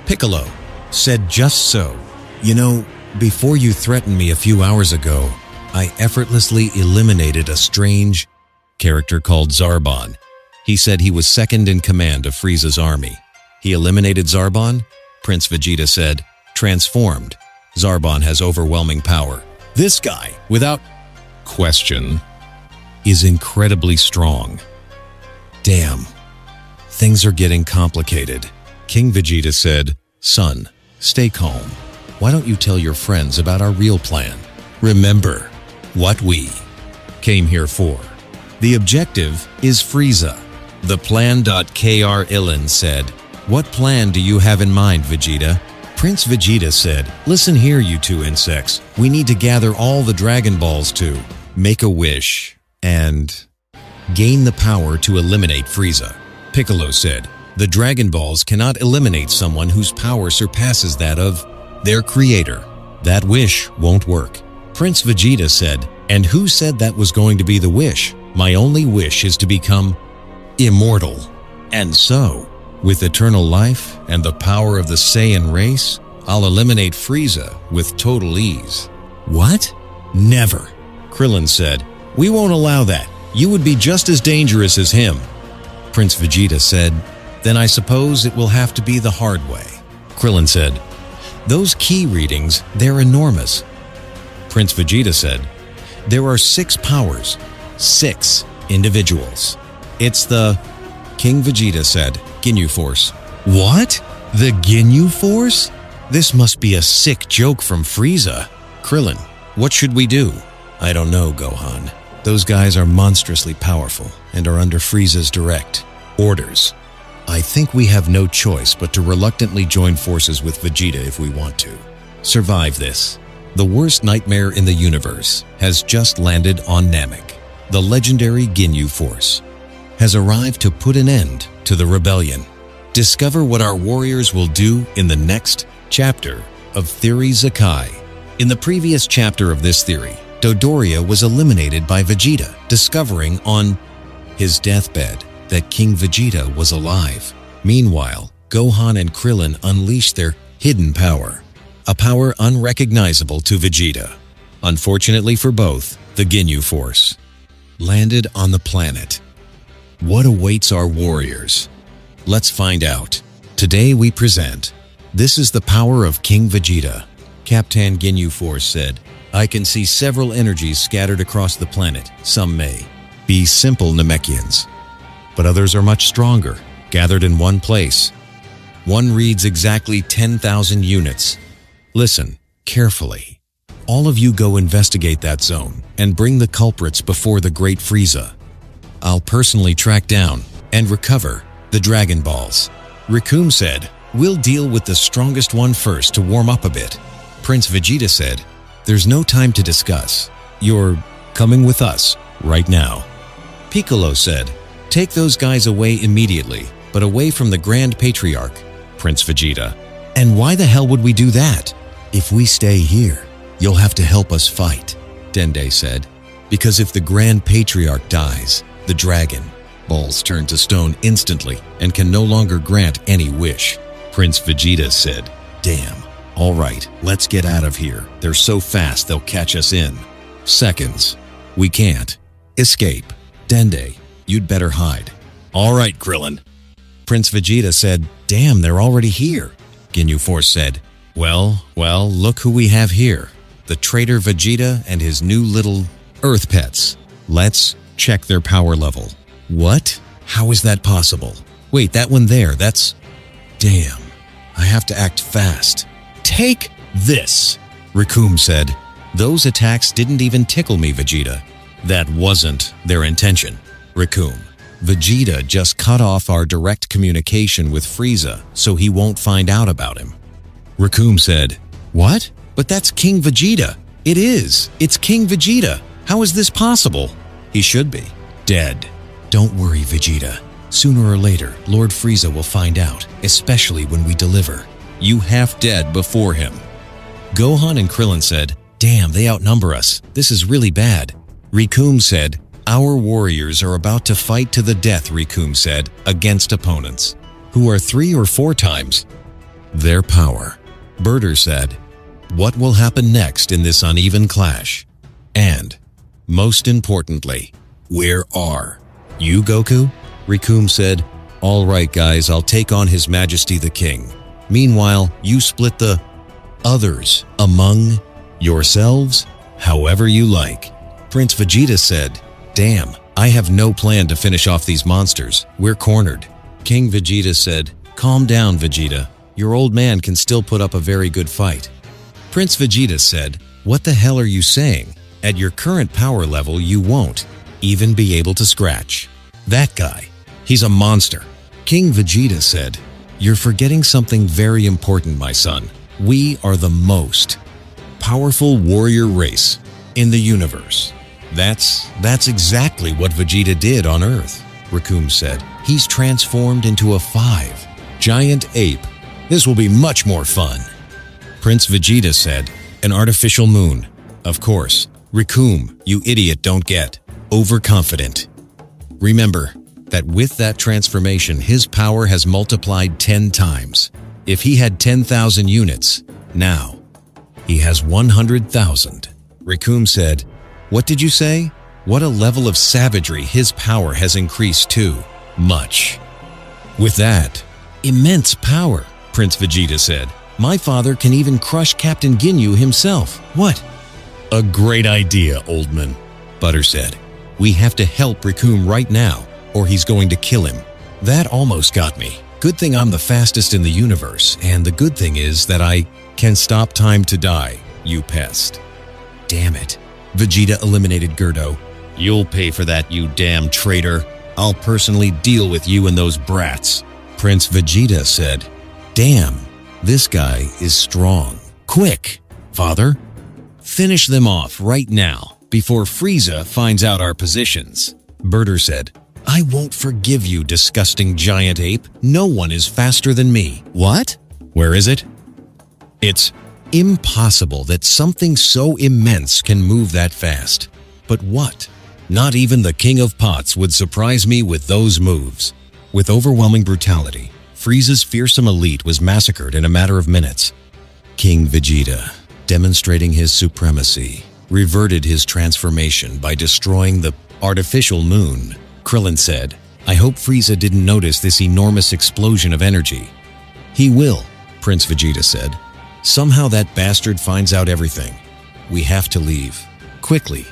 Piccolo said, just so. You know, before you threatened me a few hours ago, I effortlessly eliminated a strange character called Zarbon. He said he was second in command of Frieza's army. He eliminated Zarbon? Prince Vegeta said, transformed. Zarbon has overwhelming power. This guy, without question, is incredibly strong. Damn. Things are getting complicated. King Vegeta said, son, stay calm. Why don't you tell your friends about our real plan? Remember what we came here for. The objective is Frieza. The plan.Kr Illin said, what plan do you have in mind, Vegeta? Prince Vegeta said, listen here, you two insects. We need to gather all the Dragon Balls to make a wish and gain the power to eliminate Frieza. Piccolo said, the Dragon Balls cannot eliminate someone whose power surpasses that of their creator. That wish won't work. Prince Vegeta said, and who said that was going to be the wish? My only wish is to become immortal. And so, with eternal life and the power of the Saiyan race, I'll eliminate Frieza with total ease. What? Never. Krillin said, we won't allow that. You would be just as dangerous as him. Prince Vegeta said, then I suppose it will have to be the hard way. Krillin said, those key readings, they're enormous. Prince Vegeta said, there are 6 powers, 6 individuals. It's the... King Vegeta said, Ginyu Force. What? The Ginyu Force? This must be a sick joke from Frieza. Krillin, what should we do? I don't know, Gohan. Those guys are monstrously powerful and are under Frieza's direct orders. I think we have no choice but to reluctantly join forces with Vegeta if we want to. Survive this. The worst nightmare in the universe has just landed on Namek. The legendary Ginyu Force has arrived to put an end to the rebellion. Discover what our warriors will do in the next chapter of Theory Zakai. In the previous chapter of this theory, Dodoria was eliminated by Vegeta, discovering on his deathbed that King Vegeta was alive. Meanwhile, Gohan and Krillin unleashed their hidden power, a power unrecognizable to Vegeta. Unfortunately for both, the Ginyu Force landed on the planet. What awaits our warriors? Let's find out. Today we present, this is the power of King Vegeta. Captain Ginyu Force said, I can see several energies scattered across the planet. Some may be simple Namekians, but others are much stronger, gathered in one place. One reads exactly 10,000 units. Listen carefully. All of you go investigate that zone and bring the culprits before the Great Frieza. I'll personally track down and recover the Dragon Balls. Recoome said, we'll deal with the strongest one first to warm up a bit. Prince Vegeta said, there's no time to discuss. You're coming with us right now. Piccolo said, take those guys away immediately, but away from the Grand Patriarch. Prince Vegeta, and why the hell would we do that? If we stay here, you'll have to help us fight, Dende said, because if the Grand Patriarch dies, the Dragon Balls turn to stone instantly and can no longer grant any wish. Prince Vegeta said, damn. All right, let's get out of here. They're so fast they'll catch us in seconds. We can't escape. Dende, you'd better hide. All right, Krillin. Prince Vegeta said, damn, they're already here. Ginyu Force said, well, look who we have here. The traitor Vegeta and his new little Earth pets. Let's check their power level. What? How is that possible? Wait, that one there, that's... Damn, I have to act fast. Take this, Recoome said. Those attacks didn't even tickle me, Vegeta. That wasn't their intention. Recoome, Vegeta just cut off our direct communication with Frieza so he won't find out about him. Recoome said, what? But that's King Vegeta. It is. It's King Vegeta. How is this possible? He should be dead. Don't worry, Vegeta. Sooner or later, Lord Frieza will find out, especially when we deliver. You half dead before him. Gohan and Krillin said, damn, they outnumber us. This is really bad. Recoome said, our warriors are about to fight to the death, Recoome said, against opponents who are 3 or 4 times their power. Birder said, what will happen next in this uneven clash? And, most importantly, where are you, Goku? Recoome said, All right, guys, I'll take on His Majesty the King. Meanwhile, you split the others among yourselves however you like. Prince Vegeta said, "Damn, I have no plan to finish off these monsters. We're cornered." King Vegeta said, "Calm down, Vegeta. Your old man can still put up a very good fight." Prince Vegeta said, "What the hell are you saying? At your current power level, you won't even be able to scratch that guy. He's a monster." King Vegeta said, "You're forgetting something very important, my son. We are the most powerful warrior race in the universe." That's exactly what Vegeta did on Earth," Recoome said. "He's transformed into a 5-giant ape. This will be much more fun." Prince Vegeta said, "An artificial moon. Of course. Recoome, you idiot, don't get overconfident. Remember that with that transformation, his power has multiplied 10 times. If he had 10,000 units, now he has 100,000. Recoome said, "What did you say? What a level of savagery his power has increased to. Much." "With that immense power," Prince Vegeta said, "my father can even crush Captain Ginyu himself." "What?" "A great idea, old man," Butter said. "We have to help Recoome right now, or he's going to kill him." That almost got me. Good thing I'm the fastest in the universe, and the good thing is that I can stop time to die, you pest. Damn it. Vegeta eliminated Gerdo. "You'll pay for that, you damn traitor. I'll personally deal with you and those brats." Prince Vegeta said, "Damn, this guy is strong. Quick, father. Finish them off right now, before Frieza finds out our positions." Berter said, "I won't forgive you, disgusting giant ape. No one is faster than me." "What? Where is it?" "It's impossible that something so immense can move that fast. But what? Not even the King of Pots would surprise me with those moves." With overwhelming brutality, Frieza's fearsome elite was massacred in a matter of minutes. King Vegeta, demonstrating his supremacy, reverted his transformation by destroying the artificial moon. Krillin said, "I hope Frieza didn't notice this enormous explosion of energy." "He will," Prince Vegeta said. "Somehow that bastard finds out everything. We have to leave, quickly,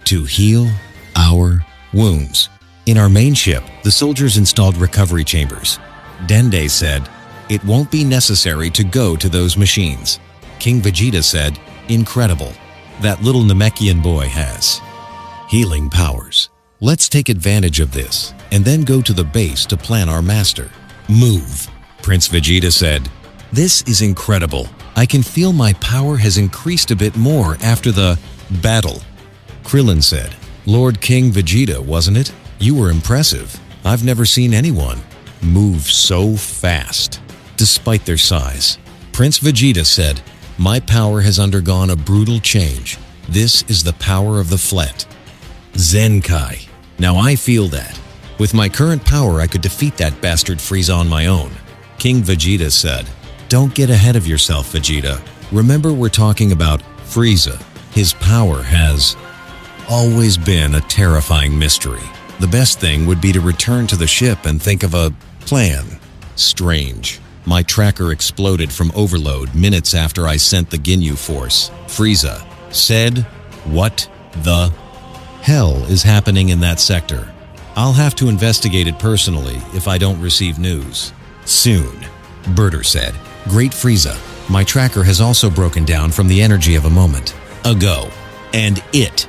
to heal our wounds." In our main ship, the soldiers installed recovery chambers. Dende said, "It won't be necessary to go to those machines." King Vegeta said, "Incredible. That little Namekian boy has healing powers. Let's take advantage of this, and then go to the base to plan our master." "Move," Prince Vegeta said. "This is incredible. I can feel my power has increased a bit more after the battle." Krillin said, "Lord King Vegeta, wasn't it? You were impressive. I've never seen anyone move so fast, despite their size." Prince Vegeta said, "My power has undergone a brutal change. This is the power of the Flet. Zenkai. Now I feel that. With my current power, I could defeat that bastard Frieza on my own." King Vegeta said, "Don't get ahead of yourself, Vegeta. Remember, we're talking about Frieza. His power has always been a terrifying mystery. The best thing would be to return to the ship and think of a plan." Strange. My tracker exploded from overload minutes after I sent the Ginyu Force. Frieza said, "What the hell is happening in that sector? I'll have to investigate it personally if I don't receive news soon." Berter said, "Great Frieza, my tracker has also broken down from the energy of a moment ago, and it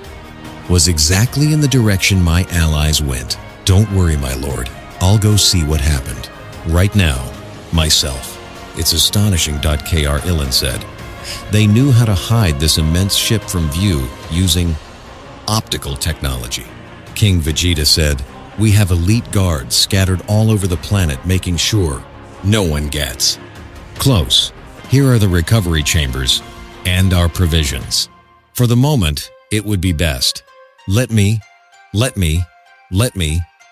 was exactly in the direction my allies went. Don't worry, my lord. I'll go see what happened right now, myself." It's astonishing, Kr Ilin said. "They knew how to hide this immense ship from view using optical technology." King Vegeta said, "We have elite guards scattered all over the planet, making sure no one gets close. Here are the recovery chambers and our provisions. For the moment, it would be best. Let me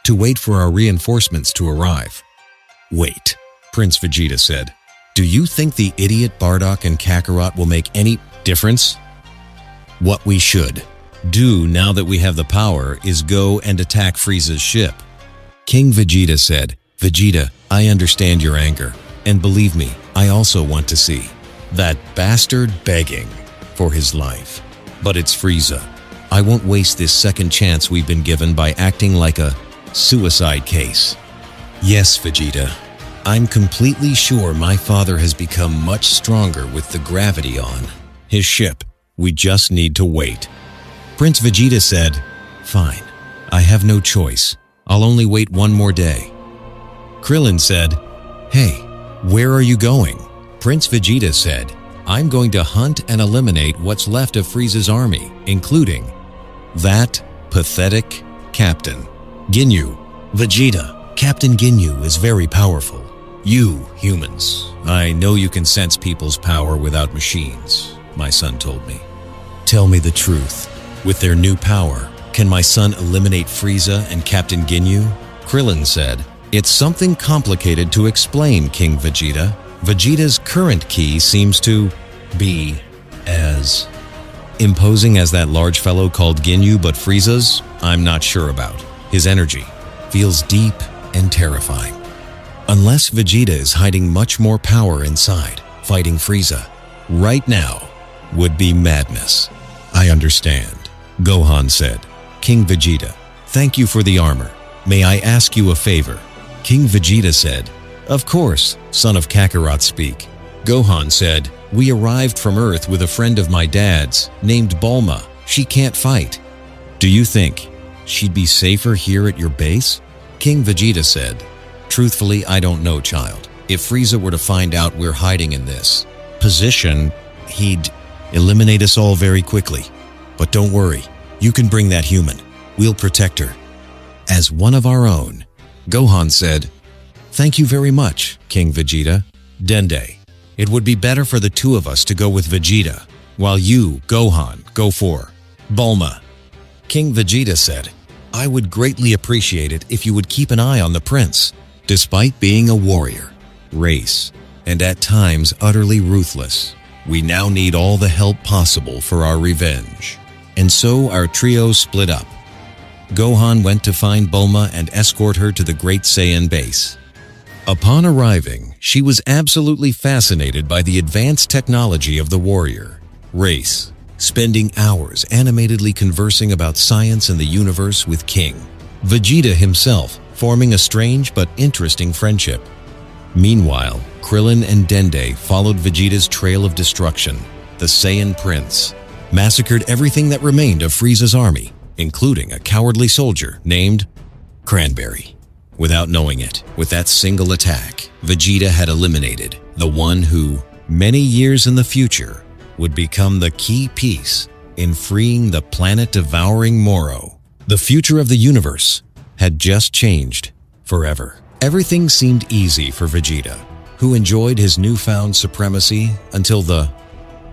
to wait for our reinforcements to arrive." "Wait," Prince Vegeta said. "Do you think the idiot Bardock and Kakarot will make any difference? What we should do now that we have the power is go and attack Frieza's ship." King Vegeta said, Vegeta, I understand your anger, and believe me, I also want to see that bastard begging for his life. But it's Frieza. I won't waste this second chance we've been given by acting like a suicide case. Yes, Vegeta. I'm completely sure my father has become much stronger with the gravity on his ship. We just need to wait. Prince Vegeta said, "Fine. I have no choice. I'll only wait one more day." Krillin said, "Hey, where are you going?" Prince Vegeta said, "I'm going to hunt and eliminate what's left of Frieza's army, including that pathetic Captain Ginyu." Vegeta, Captain Ginyu is very powerful. You, humans, I know you can sense people's power without machines, my son told me. Tell me the truth. With their new power, can my son eliminate Frieza and Captain Ginyu? Krillin said, "It's something complicated to explain, King Vegeta. Vegeta's current ki seems to be as imposing as that large fellow called Ginyu, but Frieza's, I'm not sure about. His energy feels deep and terrifying. Unless Vegeta is hiding much more power inside, fighting Frieza right now would be madness." I understand, Gohan said. King Vegeta, thank you for the armor. May I ask you a favor? King Vegeta said, "Of course, son of Kakarot speak." Gohan said, "We arrived from Earth with a friend of my dad's named Bulma. She can't fight. Do you think she'd be safer here at your base?" King Vegeta said, "Truthfully, I don't know, child. If Frieza were to find out we're hiding in this position, he'd eliminate us all very quickly. But don't worry, you can bring that human. We'll protect her as one of our own." Gohan said, "Thank you very much, King Vegeta. Dende, it would be better for the two of us to go with Vegeta, while you, Gohan, go for Bulma." King Vegeta said, "I would greatly appreciate it if you would keep an eye on the prince. Despite being a warrior, race, and at times utterly ruthless, we now need all the help possible for our revenge." And so our trio split up. Gohan went to find Bulma and escort her to the Great Saiyan base. Upon arriving, she was absolutely fascinated by the advanced technology of the warrior race, spending hours animatedly conversing about science and the universe with King Vegeta himself, forming a strange but interesting friendship. Meanwhile, Krillin and Dende followed Vegeta's trail of destruction. The Saiyan prince massacred everything that remained of Frieza's army, including a cowardly soldier named Cranberry. Without knowing it, with that single attack, Vegeta had eliminated the one who, many years in the future, would become the key piece in freeing the planet-devouring Moro. The future of the universe had just changed forever. Everything seemed easy for Vegeta, who enjoyed his newfound supremacy until the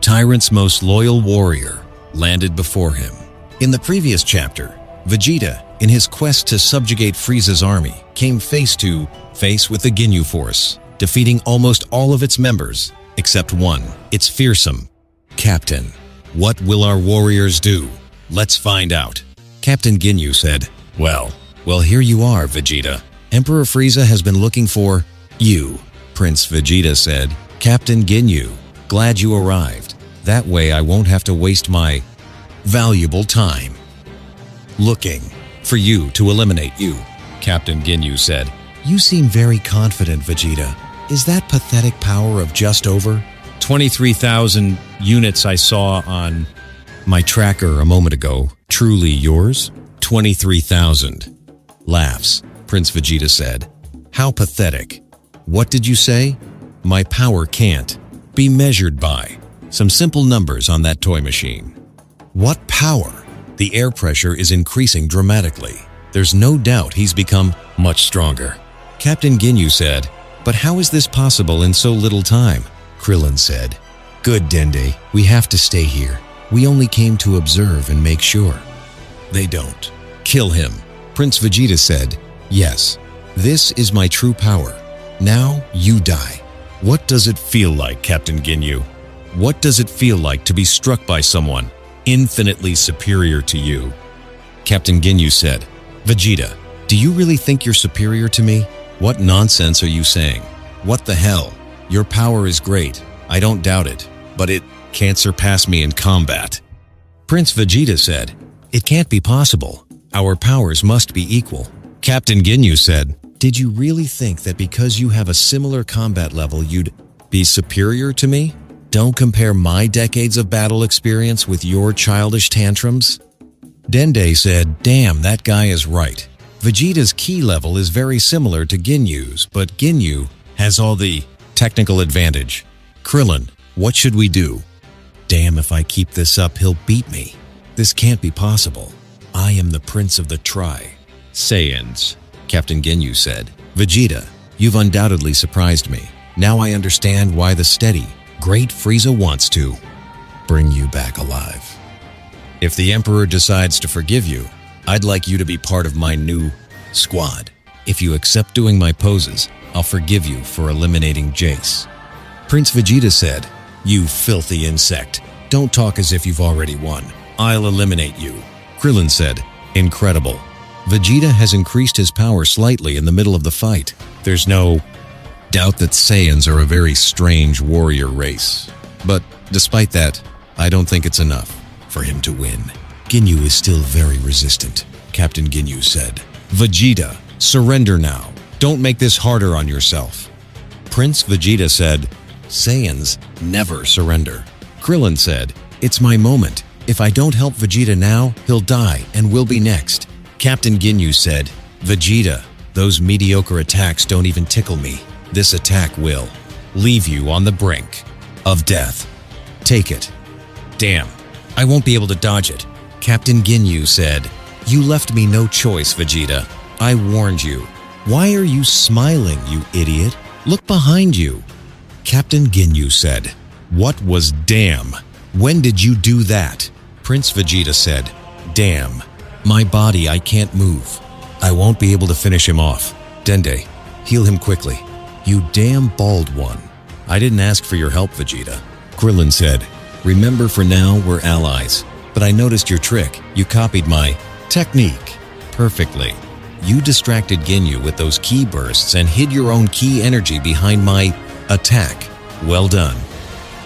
tyrant's most loyal warrior landed before him. In the previous chapter, Vegeta, in his quest to subjugate Frieza's army, came face to face with the Ginyu Force, defeating almost all of its members, except one, its fearsome captain. What will our warriors do? Let's find out. Captain Ginyu said, Well, here you are, Vegeta. Emperor Frieza has been looking for you." Prince Vegeta said, "Captain Ginyu, glad you arrived. That way I won't have to waste my valuable time looking for you to eliminate you." Captain Ginyu said, "You seem very confident, Vegeta. Is that pathetic power of just over 23,000 units I saw on my tracker a moment ago truly yours?" 23,000. Laughs. Prince Vegeta said, "How pathetic. What did you say? My power can't be measured by some simple numbers on that toy machine." What power? The air pressure is increasing dramatically. There's no doubt he's become much stronger. Captain Ginyu said, "But how is this possible in so little time?" Krillin said, "Good, Dende. We have to stay here. We only came to observe and make sure they don't kill him." Prince Vegeta said, "Yes, this is my true power. Now you die." What does it feel like, Captain Ginyu? What does it feel like to be struck by someone infinitely superior to you? Captain Ginyu said, "Vegeta, do you really think you're superior to me? What nonsense are you saying? What the hell? Your power is great. I don't doubt it, but it can't surpass me in combat. Prince Vegeta said, "It can't be possible. Our powers must be equal." Captain Ginyu said, "Did you really think that because you have a similar combat level you'd be superior to me? Don't compare my decades of battle experience with your childish tantrums." Dende said, "Damn, that guy is right. Vegeta's ki level is very similar to Ginyu's, but Ginyu has all the technical advantage. Krillin, what should we do?" "Damn, if I keep this up, he'll beat me. This can't be possible. I am the prince of the Saiyans," Captain Ginyu said. "Vegeta, you've undoubtedly surprised me. Now I understand why the steady, great Frieza wants to bring you back alive. If the Emperor decides to forgive you, I'd like you to be part of my new squad. If you accept doing my poses, I'll forgive you for eliminating Jace." Prince Vegeta said, "You filthy insect. Don't talk as if you've already won. I'll eliminate you." Krillin said, "Incredible. Vegeta has increased his power slightly in the middle of the fight. There's no doubt that Saiyans are a very strange warrior race. But despite that, I don't think it's enough for him to win. Ginyu is still very resistant," Captain Ginyu said. "Vegeta, surrender now. Don't make this harder on yourself." Prince Vegeta said, "Saiyans never surrender." Krillin said, "It's my moment. If I don't help Vegeta now, he'll die and we'll be next." Captain Ginyu said, "Vegeta, those mediocre attacks don't even tickle me. This attack will leave you on the brink of death. Take it." "Damn, I won't be able to dodge it." Captain Ginyu said, "You left me no choice, Vegeta. I warned you. Why are you smiling, you idiot? Look behind you." Captain Ginyu said, "What was damn? When did you do that?" Prince Vegeta said, "Damn, my body, I can't move. I won't be able to finish him off. Dende, heal him quickly." "You damn bald one. I didn't ask for your help, Vegeta." Krillin said, "Remember, for now, we're allies. But I noticed your trick. You copied my technique perfectly. You distracted Ginyu with those ki bursts and hid your own ki energy behind my attack. Well done."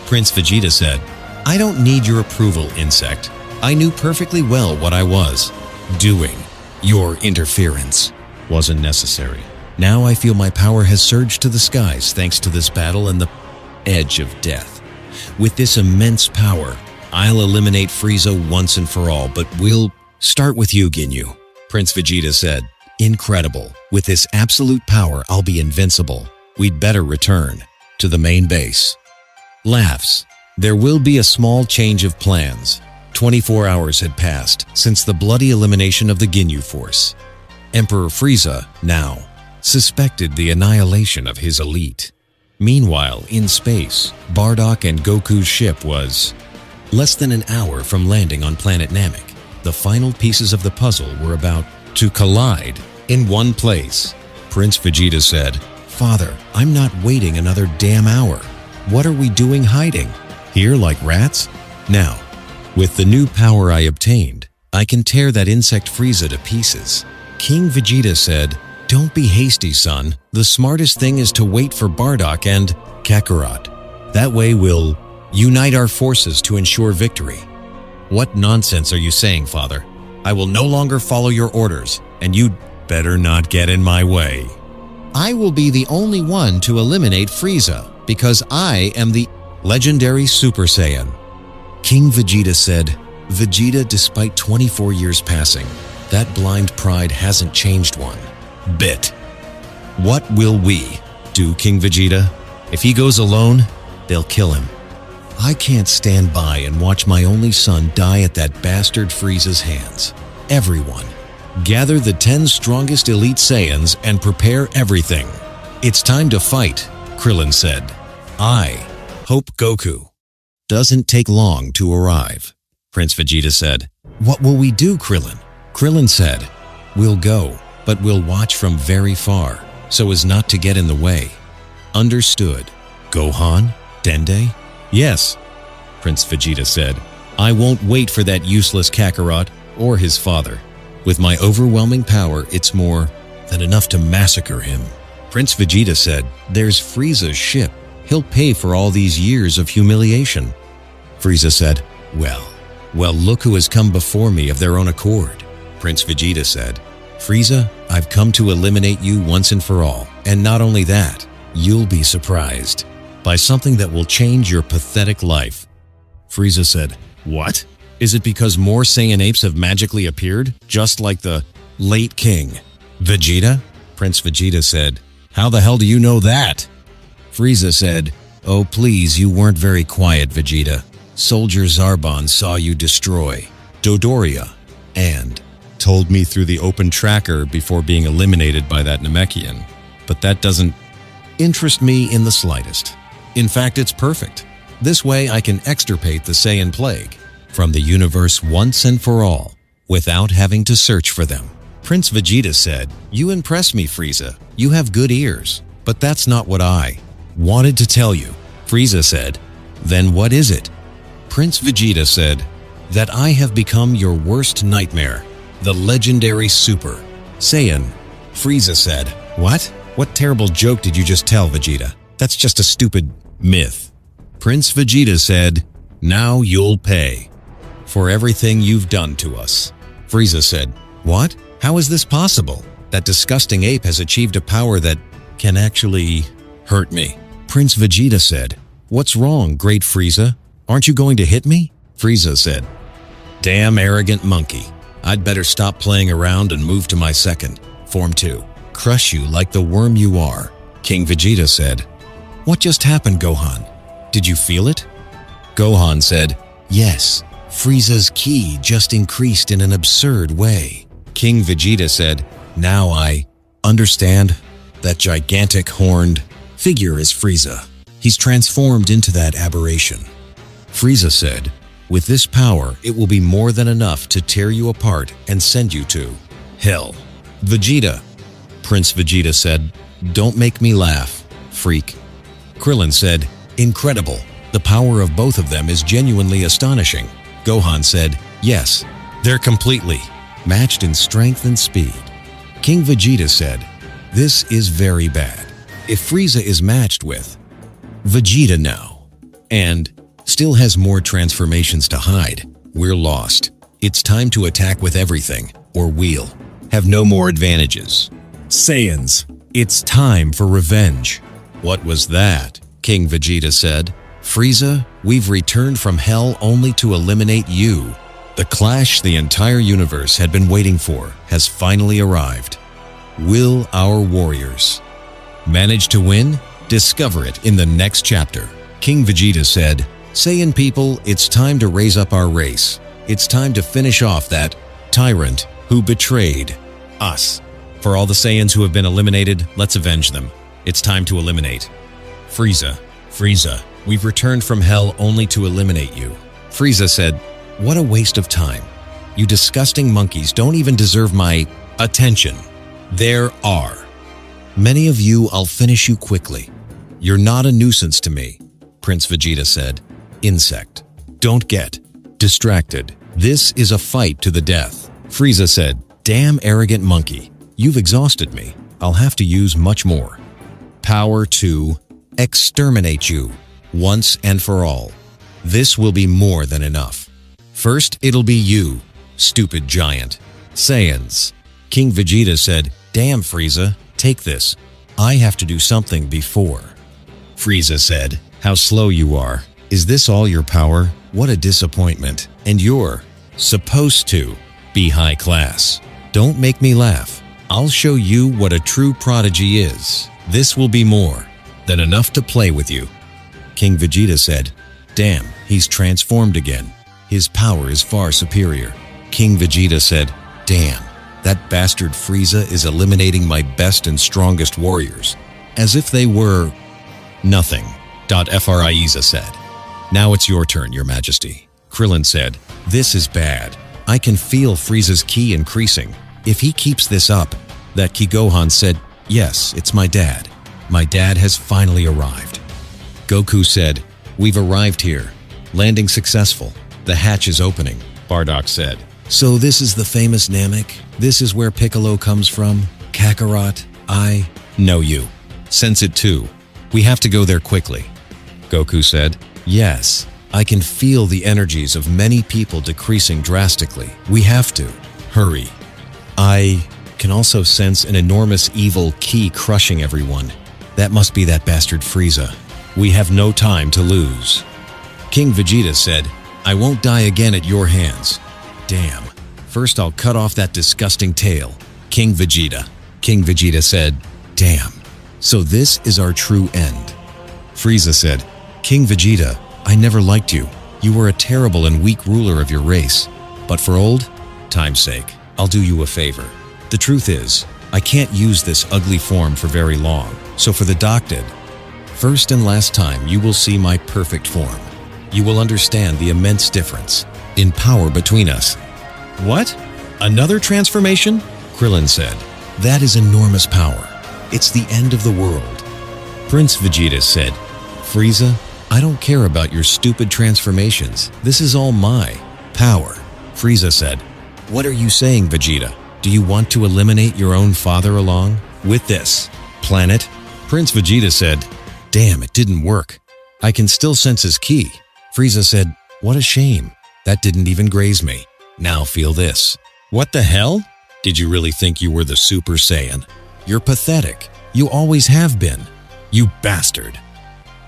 Prince Vegeta said, "I don't need your approval, insect. I knew perfectly well what I was doing. Your interference wasn't necessary. Now I feel my power has surged to the skies thanks to this battle and the edge of death. With this immense power, I'll eliminate Frieza once and for all, but we'll start with you, Ginyu." Prince Vegeta said, "Incredible. With this absolute power, I'll be invincible. We'd better return to the main base." Laughs. There will be a small change of plans. 24 hours had passed since the bloody elimination of the Ginyu Force. Emperor Frieza, now, suspected the annihilation of his elite. Meanwhile, in space, Bardock and Goku's ship was less than an hour from landing on planet Namek. The final pieces of the puzzle were about to collide in one place. Prince Vegeta said, "Father, I'm not waiting another damn hour. What are we doing hiding here like rats? Now, with the new power I obtained, I can tear that insect Frieza to pieces." King Vegeta said, "Don't be hasty, son. The smartest thing is to wait for Bardock and Kakarot. That way we'll unite our forces to ensure victory." "What nonsense are you saying, Father? I will no longer follow your orders, and you'd better not get in my way. I will be the only one to eliminate Frieza, because I am the legendary Super Saiyan." King Vegeta said, "Vegeta, despite 24 years passing, that blind pride hasn't changed one bit. What will we do, King Vegeta? If he goes alone, they'll kill him. I can't stand by and watch my only son die at that bastard Frieza's hands. Everyone, gather the 10 strongest elite Saiyans and prepare everything. It's time to fight," Krillin said. "I hope Goku doesn't take long to arrive." Prince Vegeta said, "What will we do, Krillin?" Krillin said, "We'll go, but we'll watch from very far, so as not to get in the way." "Understood. Gohan? Dende?" "Yes," Prince Vegeta said. "I won't wait for that useless Kakarot or his father. With my overwhelming power, it's more than enough to massacre him." Prince Vegeta said, "There's Frieza's ship. He'll pay for all these years of humiliation." Frieza said, Well, look who has come before me of their own accord." Prince Vegeta said, "Frieza, I've come to eliminate you once and for all. And not only that, you'll be surprised by something that will change your pathetic life." Frieza said, "What? Is it because more Saiyan apes have magically appeared, just like the late king Vegeta?" Prince Vegeta said, "How the hell do you know that?" Frieza said, "Oh please, you weren't very quiet, Vegeta. Soldier Zarbon saw you destroy Dodoria and told me through the open tracker before being eliminated by that Namekian. But that doesn't interest me in the slightest. In fact, it's perfect. This way I can extirpate the Saiyan plague from the universe once and for all, without having to search for them." Prince Vegeta said, "You impress me, Frieza. You have good ears. But that's not what I wanted to tell you." Frieza said, "Then what is it?" Prince Vegeta said, "That I have become your worst nightmare, the legendary Super Saiyan." Frieza said, "What? What terrible joke did you just tell, Vegeta? That's just a stupid myth." Prince Vegeta said, "Now you'll pay for everything you've done to us." Frieza said, "What? How is this possible? That disgusting ape has achieved a power that can actually hurt me." Prince Vegeta said, "What's wrong, Great Frieza? Aren't you going to hit me?" Frieza said, "Damn arrogant monkey. I'd better stop playing around and move to my second Form 2. Crush you like the worm you are." King Vegeta said, "What just happened, Gohan? Did you feel it?" Gohan said, "Yes, Frieza's ki just increased in an absurd way." King Vegeta said, "Now I understand. That gigantic horned figure is Frieza. He's transformed into that aberration." Frieza said, "With this power, it will be more than enough to tear you apart and send you to hell." Vegeta. Prince Vegeta said, "Don't make me laugh, freak." Krillin said, "Incredible. The power of both of them is genuinely astonishing." Gohan said, "Yes, they're completely matched in strength and speed." King Vegeta said, "This is very bad. If Frieza is matched with Vegeta now, and still has more transformations to hide, we're lost. It's time to attack with everything, or we'll have no more advantages. Saiyans, it's time for revenge." "What was that?" King Vegeta said. "Frieza, we've returned from hell only to eliminate you. The clash the entire universe had been waiting for has finally arrived. Will our warriors manage to win? Discover it in the next chapter." King Vegeta said, "Saiyan people, it's time to raise up our race. It's time to finish off that tyrant who betrayed us. For all the Saiyans who have been eliminated, let's avenge them. It's time to eliminate Frieza. Frieza, we've returned from hell only to eliminate you." Frieza said, "What a waste of time. You disgusting monkeys don't even deserve my attention. There are many of you. I'll finish you quickly. You're not a nuisance to me." Prince Vegeta said, "Insect, don't get distracted. This is a fight to the death." Frieza said, "Damn arrogant monkey. You've exhausted me. I'll have to use much more power to exterminate you once and for all. This will be more than enough. First, it'll be you, stupid giant Saiyans." King Vegeta said, "Damn, Frieza, take this. I have to do something before." Frieza said, "How slow you are. Is this all your power? What a disappointment. And you're supposed to be high class. Don't make me laugh. I'll show you what a true prodigy is. This will be more than enough to play with you." King Vegeta said, "Damn, he's transformed again. His power is far superior." King Vegeta said, "Damn, that bastard Frieza is eliminating my best and strongest warriors, as if they were nothing." Frieza said, "Now it's your turn, Your Majesty." Krillin said, "This is bad. I can feel Frieza's ki increasing. If he keeps this up." That Ki Gohan said, "Yes, it's my dad. My dad has finally arrived." Goku said, "We've arrived here. Landing successful. The hatch is opening." Bardock said, "So this is the famous Namek? This is where Piccolo comes from? Kakarot, I know you. sense it too. We have to go there quickly. Goku said, yes, I can feel the energies of many people decreasing drastically. We have to. Hurry. I can also sense an enormous evil ki crushing everyone. That must be that bastard Frieza. We have no time to lose. King Vegeta said, I won't die again at your hands. Damn. First I'll cut off that disgusting tail. King Vegeta. King Vegeta said, damn. So this is our true end. Frieza said, King Vegeta, I never liked you. You were a terrible and weak ruler of your race. But for old time's sake, I'll do you a favor. The truth is, I can't use this ugly form for very long. So for the doctored, first and last time you will see my perfect form. You will understand the immense difference in power between us. What? Another transformation? Krillin said. That is enormous power. It's the end of the world. Prince Vegeta said, Frieza, I don't care about your stupid transformations. This is all my power. Frieza said, what are you saying, Vegeta? Do you want to eliminate your own father along with this planet? Prince Vegeta said, damn, it didn't work. I can still sense his ki. Frieza said, what a shame. That didn't even graze me. Now feel this. What the hell? Did you really think you were the Super Saiyan? You're pathetic. You always have been. You bastard.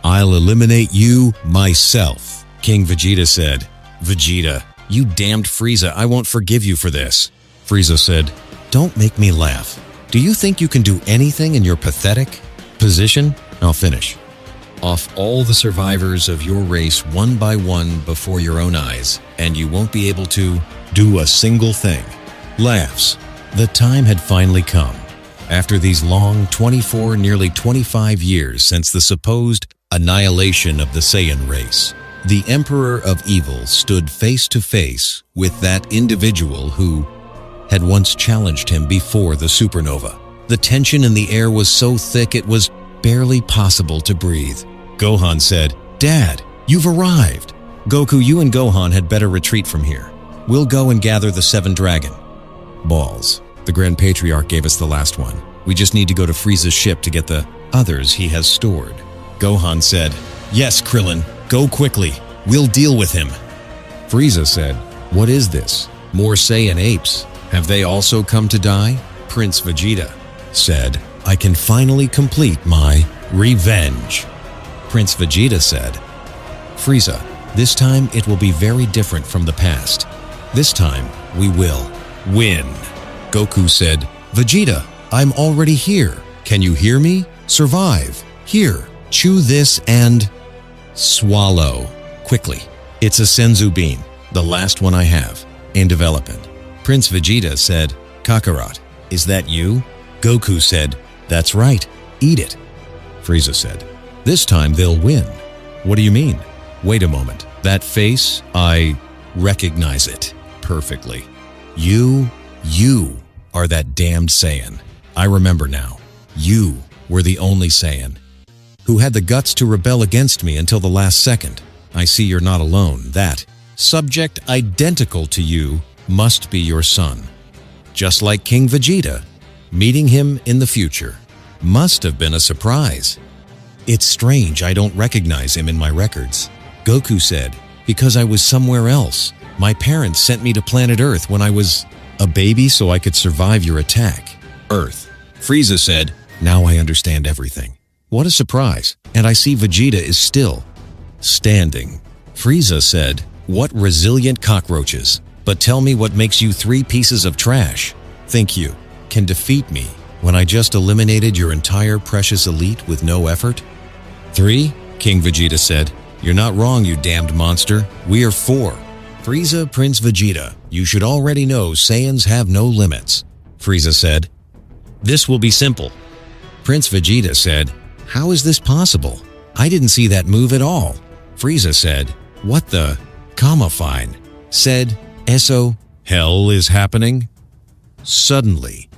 I'll eliminate you myself. King Vegeta said, Vegeta, you damned Frieza, I won't forgive you for this. Frieza said, don't make me laugh. Do you think you can do anything in your pathetic position? I'll finish off all the survivors of your race one by one before your own eyes, and you won't be able to do a single thing. Laughs. The time had finally come. After these long 24, nearly 25 years since the supposed annihilation of the Saiyan race, the Emperor of Evil stood face to face with that individual who had once challenged him before the supernova. The tension in the air was so thick it was barely possible to breathe. Gohan said, Dad, you've arrived. Goku, you and Gohan had better retreat from here. We'll go and gather the 7 dragon balls. The Grand Patriarch gave us the last one. We just need to go to Frieza's ship to get the others he has stored. Gohan said, yes, Krillin, go quickly. We'll deal with him. Frieza said, what is this? More Saiyan apes. Have they also come to die? Prince Vegeta said, I can finally complete my revenge. Prince Vegeta said, Frieza, this time it will be very different from the past. This time we will win. Goku said, Vegeta, I'm already here. Can you hear me? Survive. Here, chew this and swallow. Quickly. It's a Senzu bean, the last one I have, in development. Prince Vegeta said, Kakarot, is that you? Goku said, that's right. Eat it. Frieza said, this time they'll win. What do you mean? Wait a moment. That face, I recognize it perfectly. You are that damned Saiyan. I remember now. You were the only Saiyan who had the guts to rebel against me until the last second. I see you're not alone. That subject identical to you must be your son. Just like King Vegeta, meeting him in the future must have been a surprise. It's strange I don't recognize him in my records. Goku said, because I was somewhere else. My parents sent me to planet Earth when I was a baby so I could survive your attack. Earth. Frieza said, now I understand everything. What a surprise. And I see Vegeta is still standing. Frieza said, what resilient cockroaches. But tell me what makes you 3 pieces of trash. Think you can defeat me when I just eliminated your entire precious elite with no effort? 3? King Vegeta said, you're not wrong, you damned monster. We are 4. Frieza, Prince Vegeta, you should already know Saiyans have no limits. Frieza said, this will be simple. Prince Vegeta said, how is this possible? I didn't see that move at all. Frieza said, what the? Fine. Said, eso, hell is happening? Suddenly,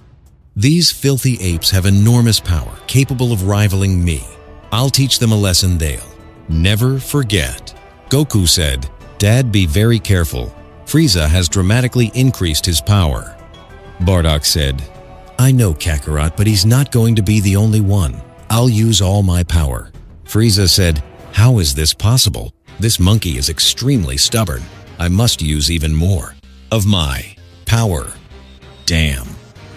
these filthy apes have enormous power, capable of rivaling me. I'll teach them a lesson they'll never forget. Goku said, Dad, be very careful. Frieza has dramatically increased his power. Bardock said, I know Kakarot, but he's not going to be the only one. I'll use all my power." Frieza said, "How is this possible? This monkey is extremely stubborn. I must use even more of my power." Damn.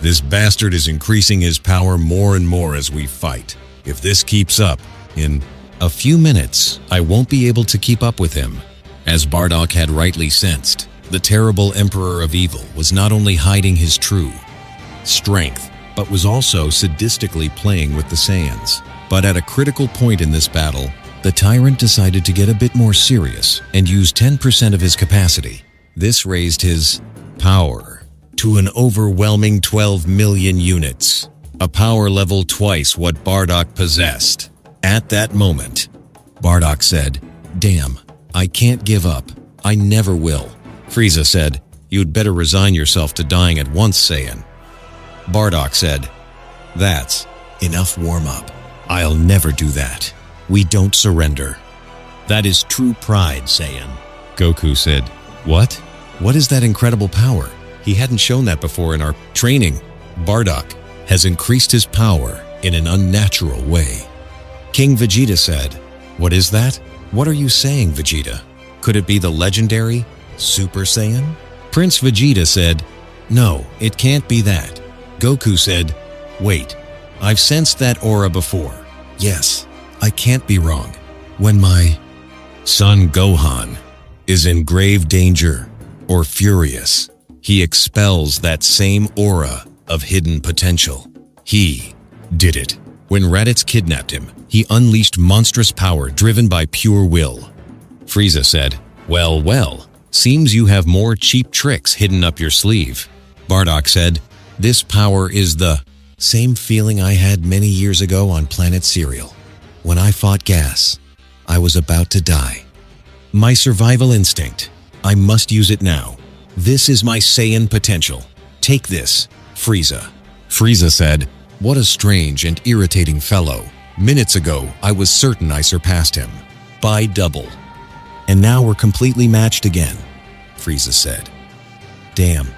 This bastard is increasing his power more and more as we fight. If this keeps up, in a few minutes, I won't be able to keep up with him. As Bardock had rightly sensed, the terrible Emperor of Evil was not only hiding his true strength, but was also sadistically playing with the Saiyans. But at a critical point in this battle, the tyrant decided to get a bit more serious and use 10% of his capacity. This raised his power to an overwhelming 12 million units, a power level twice what Bardock possessed. At that moment, Bardock said, "Damn, I can't give up. I never will." Frieza said, "You'd better resign yourself to dying at once, Saiyan." Bardock said, "That's enough warm-up. I'll never do that. We don't surrender." "That is true pride, Saiyan." Goku said, "What? What is that incredible power? He hadn't shown that before in our training." Bardock has increased his power in an unnatural way. King Vegeta said, "What is that? What are you saying, Vegeta? Could it be the legendary Super Saiyan?" Prince Vegeta said, "No, it can't be that." Goku said, "Wait, I've sensed that aura before. Yes, I can't be wrong. When my son Gohan is in grave danger or furious, he expels that same aura of hidden potential. He did it. When Raditz kidnapped him, he unleashed monstrous power driven by pure will." Frieza said, Well, well, seems you have more cheap tricks hidden up your sleeve." Bardock said, "This power is the same feeling I had many years ago on Planet Cereal. When I fought Gas, I was about to die. My survival instinct. I must use it now. This is my Saiyan potential. Take this, Frieza." Frieza said, "What a strange and irritating fellow. Minutes ago, I was certain I surpassed him. By double. And now we're completely matched again," Frieza said. "Damn,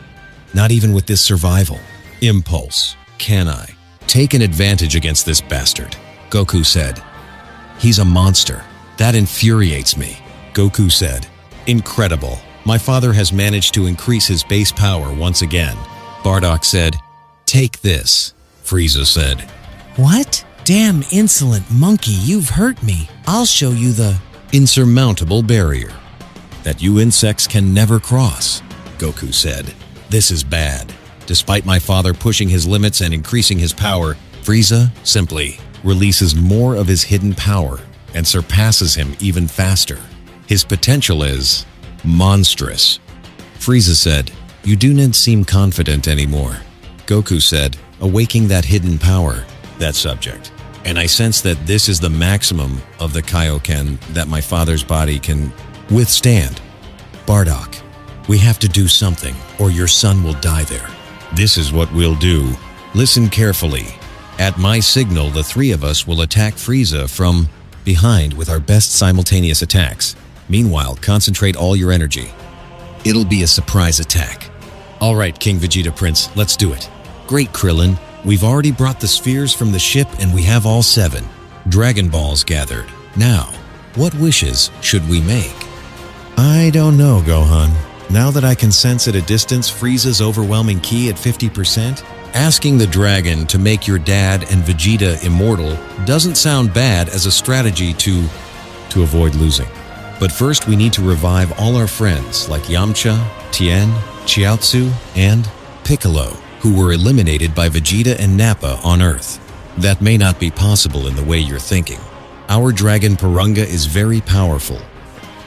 not even with this survival impulse can I take an advantage against this bastard." Goku said, "He's a monster. That infuriates me." Goku said, "Incredible. My father has managed to increase his base power once again." Bardock said, "Take this." Frieza said, "What? Damn insolent monkey, you've hurt me. I'll show you the insurmountable barrier that you insects can never cross." Goku said, "This is bad." Despite my father pushing his limits and increasing his power, Frieza simply releases more of his hidden power and surpasses him even faster. His potential is monstrous. Frieza said, "You do not seem confident anymore." Goku said, "Awaking that hidden power, that subject. And I sense that this is the maximum of the Kaioken that my father's body can withstand. Bardock, we have to do something or your son will die there. This is what we'll do. Listen carefully. At my signal, the three of us will attack Frieza from behind with our best simultaneous attacks. Meanwhile, concentrate all your energy. It'll be a surprise attack." "All right, King Vegeta Prince, let's do it." "Great, Krillin. We've already brought the spheres from the ship and we have all 7 Dragon Balls gathered. Now, what wishes should we make?" "I don't know, Gohan. Now that I can sense at a distance Frieza's overwhelming ki at 50%, asking the dragon to make your dad and Vegeta immortal doesn't sound bad as a strategy to avoid losing. But first we need to revive all our friends like Yamcha, Tien, Chiaotzu, and Piccolo, who were eliminated by Vegeta and Nappa on Earth. That may not be possible in the way you're thinking. Our dragon Porunga is very powerful,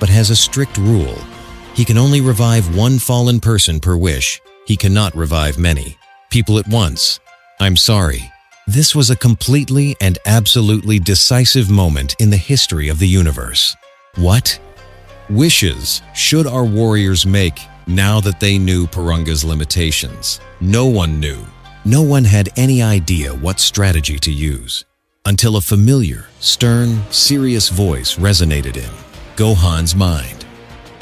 but has a strict rule. He can only revive 1 fallen person per wish. He cannot revive many people at once. I'm sorry. This was a completely and absolutely decisive moment in the history of the universe. What wishes should our warriors make now that they knew Porunga's limitations? No one knew. No one had any idea what strategy to use, until a familiar, stern, serious voice resonated in Gohan's mind.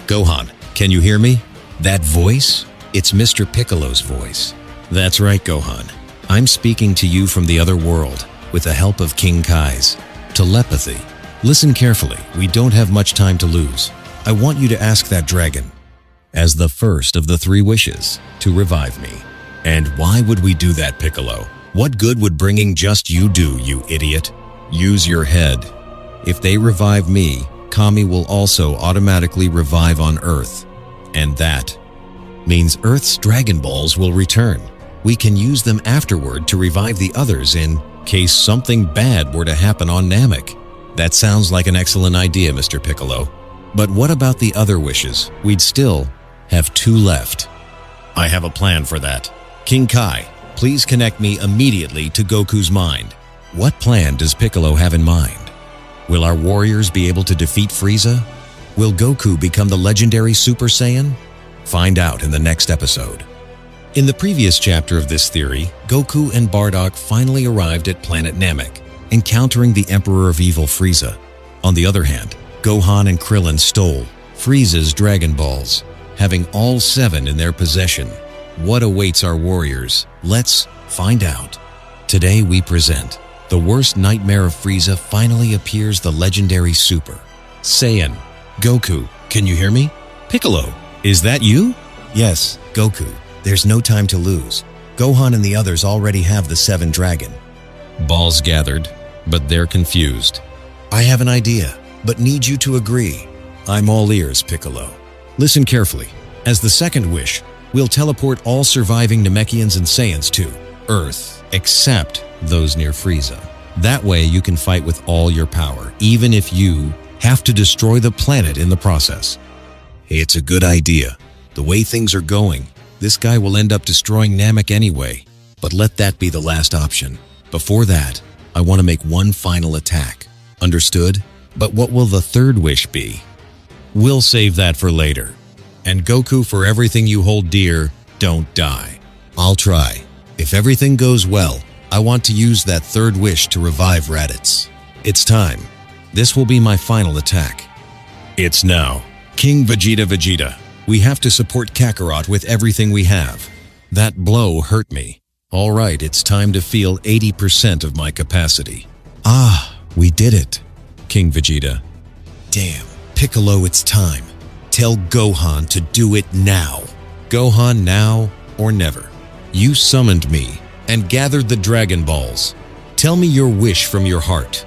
"Gohan, can you hear me? That voice? It's Mr. Piccolo's voice." "That's right, Gohan. I'm speaking to you from the other world. with the help of King Kai's telepathy. Listen carefully, we don't have much time to lose. I want you to ask that dragon, as the first of the 3 wishes, to revive me. And why would we do that, Piccolo? What good would bringing just you do, you idiot? Use your head. If they revive me, Kami will also automatically revive on Earth. And that means Earth's Dragon Balls will return. We can use them afterward to revive the others in case something bad were to happen on Namek. That sounds like an excellent idea, Mr. Piccolo. But what about the other wishes? We'd still have 2 left. I have a plan for that. King Kai, please connect me immediately to Goku's mind. What plan does Piccolo have in mind? Will our warriors be able to defeat Frieza? Will Goku become the legendary Super Saiyan? Find out in the next episode. In the previous chapter of this theory, Goku and Bardock finally arrived at Planet Namek, encountering the Emperor of Evil Frieza. On the other hand, Gohan and Krillin stole Frieza's Dragon Balls, having all 7 in their possession. What awaits our warriors? Let's find out. Today we present the worst nightmare of Frieza finally appears, the legendary Super Saiyan. Goku, can you hear me? Piccolo, is that you? Yes, Goku. There's no time to lose. Gohan and the others already have the 7 Dragon Balls gathered, but they're confused. I have an idea, but need you to agree. I'm all ears, Piccolo. Listen carefully. As the second wish, we'll teleport all surviving Namekians and Saiyans to Earth, except those near Frieza. That way you can fight with all your power, even if you have to destroy the planet in the process. Hey, it's a good idea. The way things are going, this guy will end up destroying Namek anyway. But let that be the last option. Before that, I want to make one final attack. Understood? But what will the third wish be? We'll save that for later. And Goku, for everything you hold dear, don't die. I'll try. If everything goes well, I want to use that third wish to revive Raditz. It's time. This will be my final attack. It's now. King Vegeta. We have to support Kakarot with everything we have. That blow hurt me. All right, it's time to feel 80% of my capacity. Ah, we did it. King Vegeta. Damn, Piccolo, it's time. Tell Gohan to do it now. Gohan, now or never. You summoned me and gathered the Dragon Balls. Tell me your wish from your heart.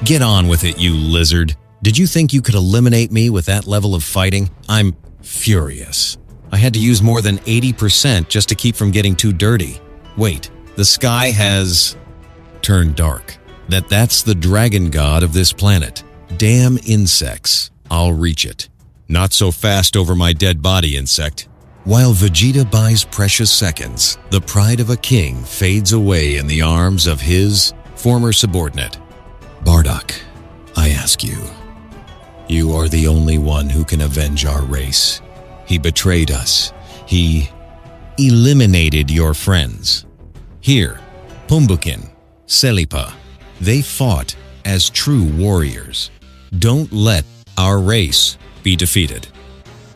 Get on with it, you lizard. Did you think you could eliminate me with that level of fighting? I'm furious. I had to use more than 80% just to keep from getting too dirty. Wait, the sky has turned dark. That's the dragon god of this planet. Damn insects. I'll reach it. Not so fast over my dead body, insect. While Vegeta buys precious seconds, the pride of a king fades away in the arms of his former subordinate. Bardock, I ask you. You are the only one who can avenge our race. He betrayed us. He eliminated your friends. Here, Pumbukin, Selipa, they fought as true warriors. Don't let our race be defeated.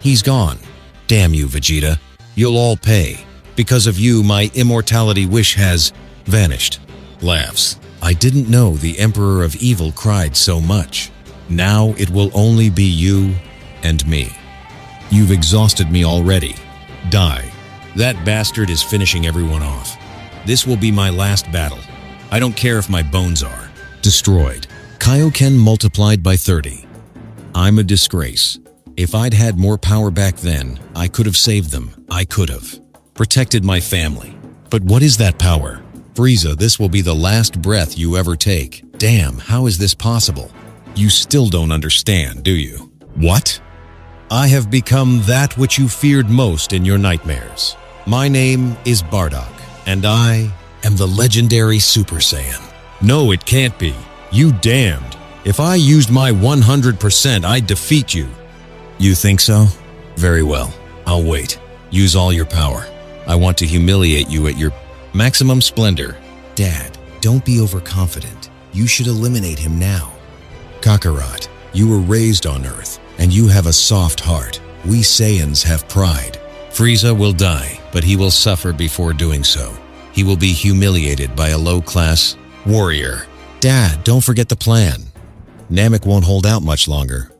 He's gone. Damn you, Vegeta. You'll all pay. Because of you, my immortality wish has vanished. Laughs. I didn't know the Emperor of Evil cried so much. Now it will only be you and me. You've exhausted me already. Die. That bastard is finishing everyone off. This will be my last battle. I don't care if my bones are destroyed. Kaioken multiplied by 30. I'm a disgrace. If I'd had more power back then, I could have saved them. I could have protected my family. But what is that power? Frieza, this will be the last breath you ever take. Damn, how is this possible? You still don't understand, do you? What? I have become that which you feared most in your nightmares. My name is Bardock, and I am the legendary Super Saiyan. No, it can't be. You damned. If I used my 100%, I'd defeat you. You think so? Very well. I'll wait. Use all your power. I want to humiliate you at your maximum splendor. Dad, don't be overconfident. You should eliminate him now. Kakarot, you were raised on Earth, and you have a soft heart. We Saiyans have pride. Frieza will die, but he will suffer before doing so. He will be humiliated by a low-class Warrior. Dad, don't forget the plan. Namek won't hold out much longer.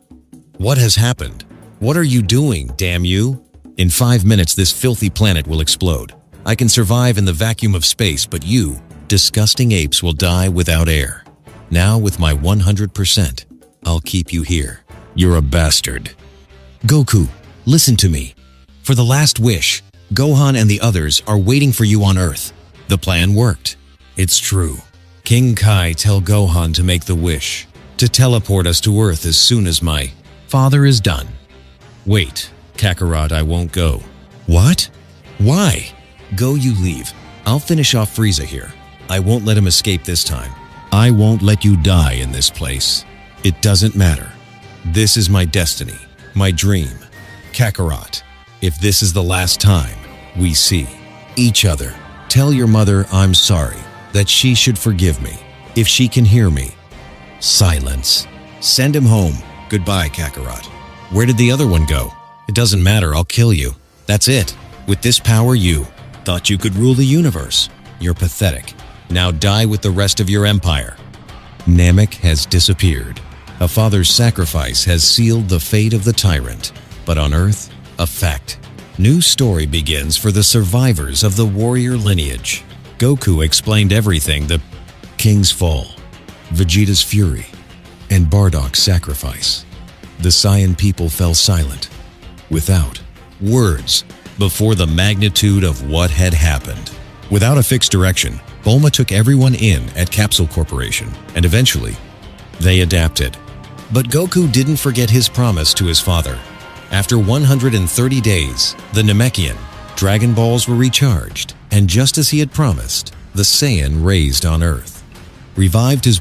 What has happened? What are you doing, damn you? In 5 minutes, this filthy planet will explode. I can survive in the vacuum of space, but you, disgusting apes, will die without air. Now, with my 100%, I'll keep you here. You're a bastard. Goku, listen to me. For the last wish, Gohan and the others are waiting for you on Earth. The plan worked. It's true. King Kai tell Gohan to make the wish, to teleport us to Earth as soon as my father is done. Wait, Kakarot, I won't go. What? Why? Go, you leave. I'll finish off Frieza here. I won't let him escape this time. I won't let you die in this place. It doesn't matter. This is my destiny, my dream. Kakarot, if this is the last time we see each other, tell your mother I'm sorry, that she should forgive me, if she can hear me. Silence. Send him home. Goodbye, Kakarot. Where did the other one go? It doesn't matter, I'll kill you. That's it. With this power, you thought you could rule the universe. You're pathetic. Now die with the rest of your empire. Namek has disappeared. A father's sacrifice has sealed the fate of the tyrant. But on Earth, a fact. New story begins for the survivors of the warrior lineage. Goku explained everything: the King's fall, Vegeta's fury, and Bardock's sacrifice. The Saiyan people fell silent, without words, before the magnitude of what had happened. Without a fixed direction, Bulma took everyone in at Capsule Corporation, and eventually, they adapted. But Goku didn't forget his promise to his father. After 130 days, the Namekian Dragon Balls were recharged, and just as he had promised, the Saiyan raised on Earth, revived his